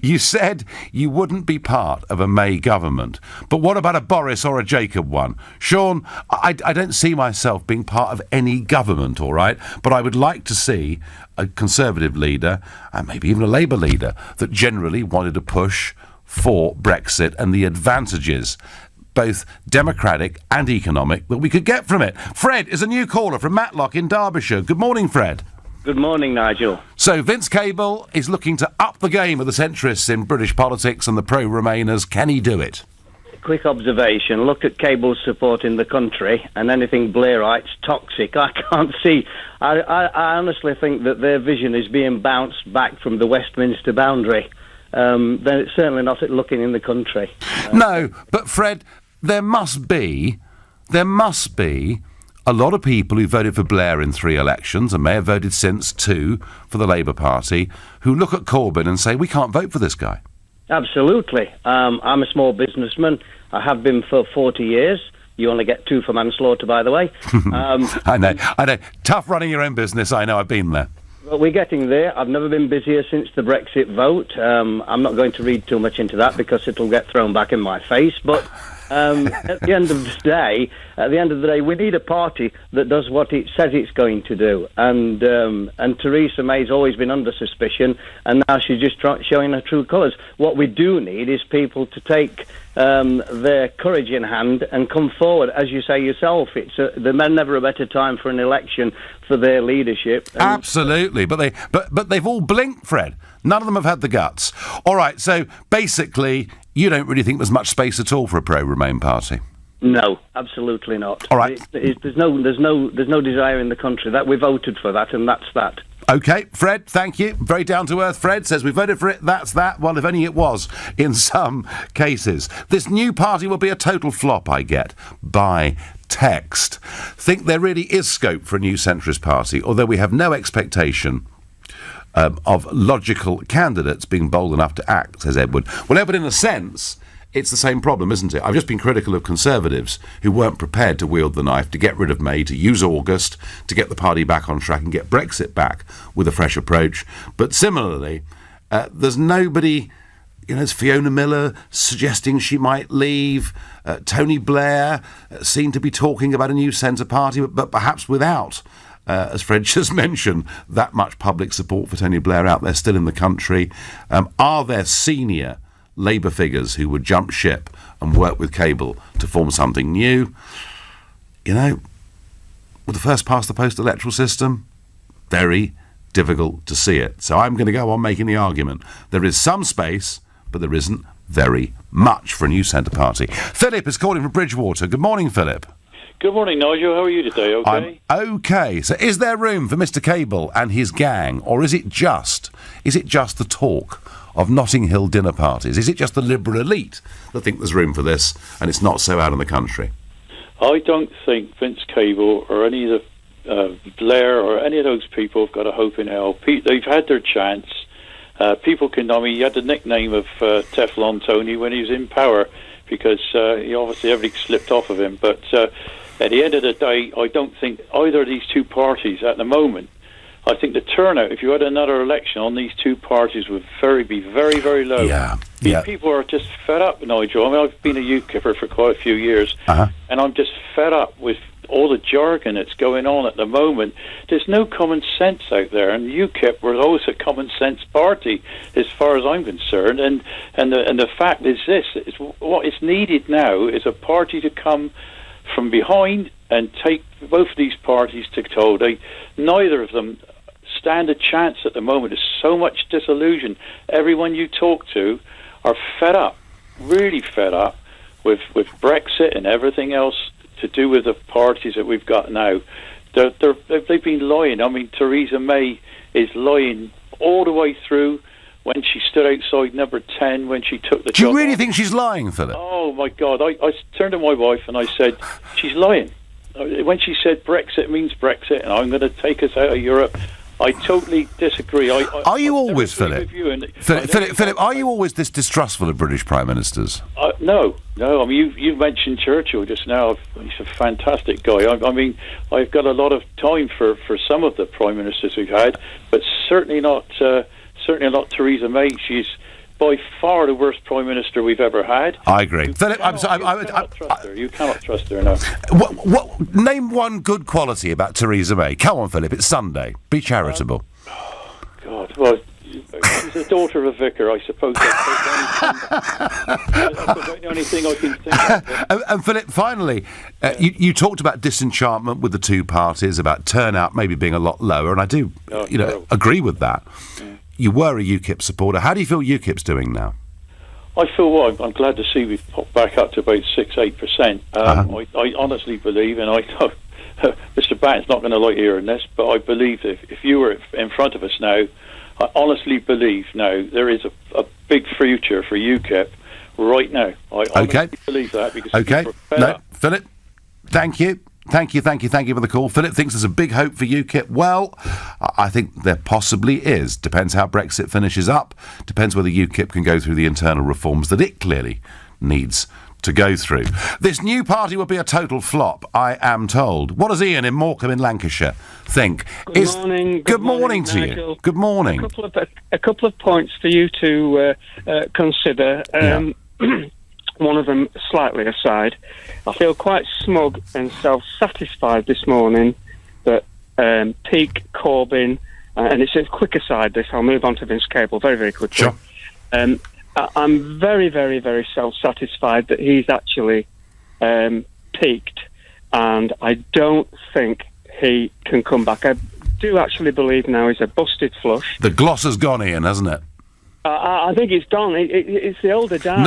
You said you wouldn't be part of a May government, but what about a Boris or a Jacob one? Sean, I don't see myself being part of any government, all right, but I would like to see a Conservative leader, and maybe even a Labour leader, that generally wanted to push for Brexit and the advantages, both democratic and economic, that we could get from it. Fred is a new caller from Matlock in Derbyshire. Good morning, Fred. Good morning, Nigel. So Vince Cable is looking to up the game of the centrists in British politics and the pro-Remainers. Can he do it? Quick observation. Look at Cable's support in the country, and anything Blairite's toxic. I can't see. I honestly think that their vision is being bounced back from the Westminster boundary. Then it's certainly not looking in the country. No, but Fred, there must be a lot of people who voted for Blair in 3 elections, and may have voted since 2 for the Labour Party, who look at Corbyn and say, we can't vote for this guy. Absolutely. I'm a small businessman. I have been for 40 years. You only get 2 for manslaughter, by the way. I know. Tough running your own business. I know. I've been there. Well, we're getting there. I've never been busier since the Brexit vote. I'm not going to read too much into that because it'll get thrown back in my face. But at the end of the day, we need a party that does what it says it's going to do. And Theresa May's always been under suspicion, and now she's just showing her true colours. What we do need is people to take their courage in hand and come forward. As you say yourself, there's never a better time for an election for their leadership. Absolutely, but they've all blinked, Fred. None of them have had the guts. All right, so basically, you don't really think there's much space at all for a pro-Remain party? No, absolutely not. All right, there's no desire in the country that we voted for that, and that's that. OK, Fred, thank you. Very down-to-earth. Fred says we voted for it, that's that. Well, if only it was, in some cases. This new party will be a total flop, I get, by text. Think there really is scope for a new centrist party, although we have no expectation of logical candidates being bold enough to act, says Edward. Well, Edward, in a sense, it's the same problem, isn't it? I've just been critical of Conservatives who weren't prepared to wield the knife, to get rid of May, to use August, to get the party back on track and get Brexit back with a fresh approach. But similarly, there's nobody, there's Fiona Miller suggesting she might leave, Tony Blair seemed to be talking about a new centre party, but perhaps without as Fred just mentioned, that much public support for Tony Blair out there still in the country? Are there senior Labour figures who would jump ship and work with Cable to form something new? You know, with the first past the post electoral system, very difficult to see it. So I'm going to go on making the argument. There is some space, but there isn't very much for a new centre party. Philip is calling from Bridgewater. Good morning, Philip. Good morning, Nigel. How are you today? Okay? I'm okay. So is there room for Mr. Cable and his gang, or is it just the talk of Notting Hill dinner parties? Is it just the Liberal elite that think there's room for this, and it's not so out in the country? I don't think Vince Cable or any of the Blair or any of those people have got a hope in hell. They've had their chance. People can, I mean, he had the nickname of Teflon Tony when he was in power because he obviously everything slipped off of him. But at the end of the day, I don't think either of these two parties at the moment, I think the turnout, if you had another election on these two parties, would be very, very low. Yeah. People are just fed up, Nigel. I mean, I've been a UKIPper for quite a few years, and I'm just fed up with all the jargon that's going on at the moment. There's no common sense out there, and UKIP was always a common sense party, as far as I'm concerned. And the fact is this: what is needed now is a party to come from behind and take both of these parties to toe. Neither of them stand a chance at the moment. There's so much disillusion. Everyone you talk to are fed up, really fed up with Brexit and everything else to do with the parties that we've got now. They've been lying. I mean, Theresa May is lying all the way through. When she stood outside number 10, when she took the job. Do you really think she's lying, Philip? Oh, my God. I turned to my wife and I said, she's lying. When she said Brexit means Brexit and I'm going to take us out of Europe, I totally disagree. Are you always, Philip? Philip, are you always this distrustful of British Prime Ministers? No. I mean, you mentioned Churchill just now. He's a fantastic guy. I mean, I've got a lot of time for some of the Prime Ministers we've had, but certainly not Theresa May. She's by far the worst Prime Minister we've ever had. I agree. Philip, You cannot trust her, no. Name one good quality about Theresa May. Come on, Philip, it's Sunday. Be charitable. God, well, she's the daughter of a vicar, I suppose. That's the only thing I can think of. And Philip, finally, you talked about disenchantment with the two parties, about turnout maybe being a lot lower, and I do agree with that. Yeah. You were a UKIP supporter. How do you feel UKIP's doing now? I feel, well, I'm glad to see we've popped back up to about 6-8%. I honestly believe, and I know Mr. Batten's not going to like hearing this, but I believe that if you were in front of us now, I honestly believe now there is a big future for UKIP right now. I honestly believe that because people are fed up. Philip, thank you. Thank you for the call. Philip thinks there's a big hope for UKIP. Well, I think there possibly is. Depends how Brexit finishes up. Depends whether UKIP can go through the internal reforms that it clearly needs to go through. This new party will be a total flop, I am told. What does Ian in Morecambe in Lancashire think? Good morning. Good morning to you. Good morning. A couple of points for you to consider. One of them slightly aside. I feel quite smug and self-satisfied this morning that Peake, Corbyn, and it's a quick aside this, I'll move on to Vince Cable very, very quickly. Sure. I'm very, very, very self-satisfied that he's actually peaked, and I don't think he can come back. I do actually believe now he's a busted flush. The gloss has gone, Ian, hasn't it? I think it's gone. It's the older dad.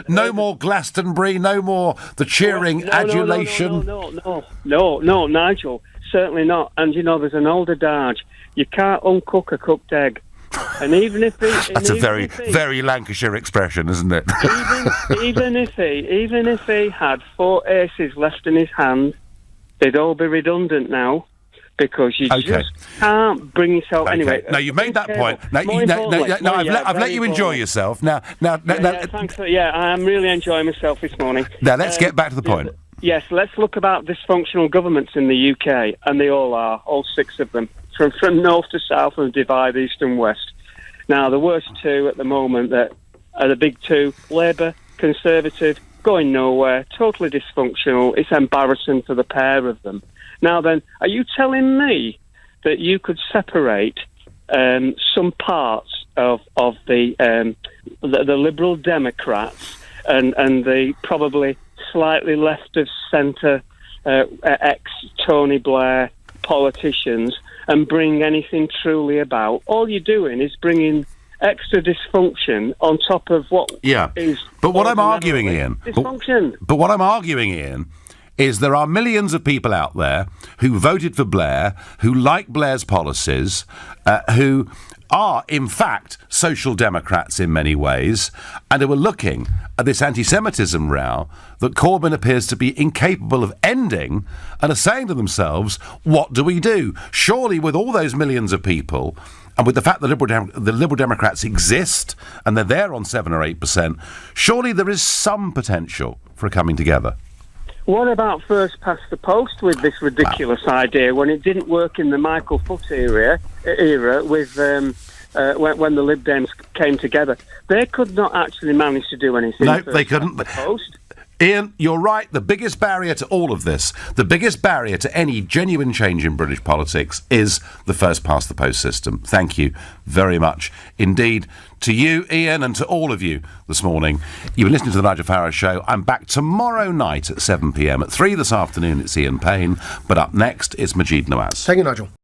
No more Glastonbury. No more the cheering adulation. No, Nigel, certainly not. And you know, there's an older adage: you can't uncook a cooked egg. And even if that's a very Lancashire expression, isn't it? even if he had 4 aces left in his hand, they'd all be redundant now. Because you just can't bring yourself anyway. No, you've made that point. I've let you enjoy yourself. Now, thanks. I am really enjoying myself this morning. Now, let's get back to the point. Yes, let's look about dysfunctional governments in the UK, and they all are, all 6 of them, from north to south and divide east and west. Now, the worst 2 at the moment that are the big 2: Labour, Conservative, going nowhere, totally dysfunctional. It's embarrassing for the pair of them. Now then, are you telling me that you could separate some parts of the Liberal Democrats and the probably slightly left of centre ex-Tony Blair politicians and bring anything truly about? All you're doing is bringing extra dysfunction on top of what is... But what I'm arguing, Ian... Dysfunction. But what I'm arguing, Ian, is there are millions of people out there who voted for Blair, who like Blair's policies, who are, in fact, social democrats in many ways, and who are looking at this anti-Semitism row that Corbyn appears to be incapable of ending, and are saying to themselves, what do we do? Surely with all those millions of people, and with the fact that the Liberal Democrats exist, and they're there on 7 or 8%, surely there is some potential for a coming together. What about first past the post with this ridiculous idea when it didn't work in the Michael Foot era with when the Lib Dems came together? They could not actually manage to do anything. No, they couldn't. The post. Ian, you're right. The biggest barrier to all of this, the biggest barrier to any genuine change in British politics is the first past the post system. Thank you very much indeed to you, Ian, and to all of you this morning. You've been listening to the Nigel Farage Show. I'm back tomorrow night at 7 p.m. At 3 this afternoon, it's Ian Payne. But up next, it's Majid Nawaz. Thank you, Nigel.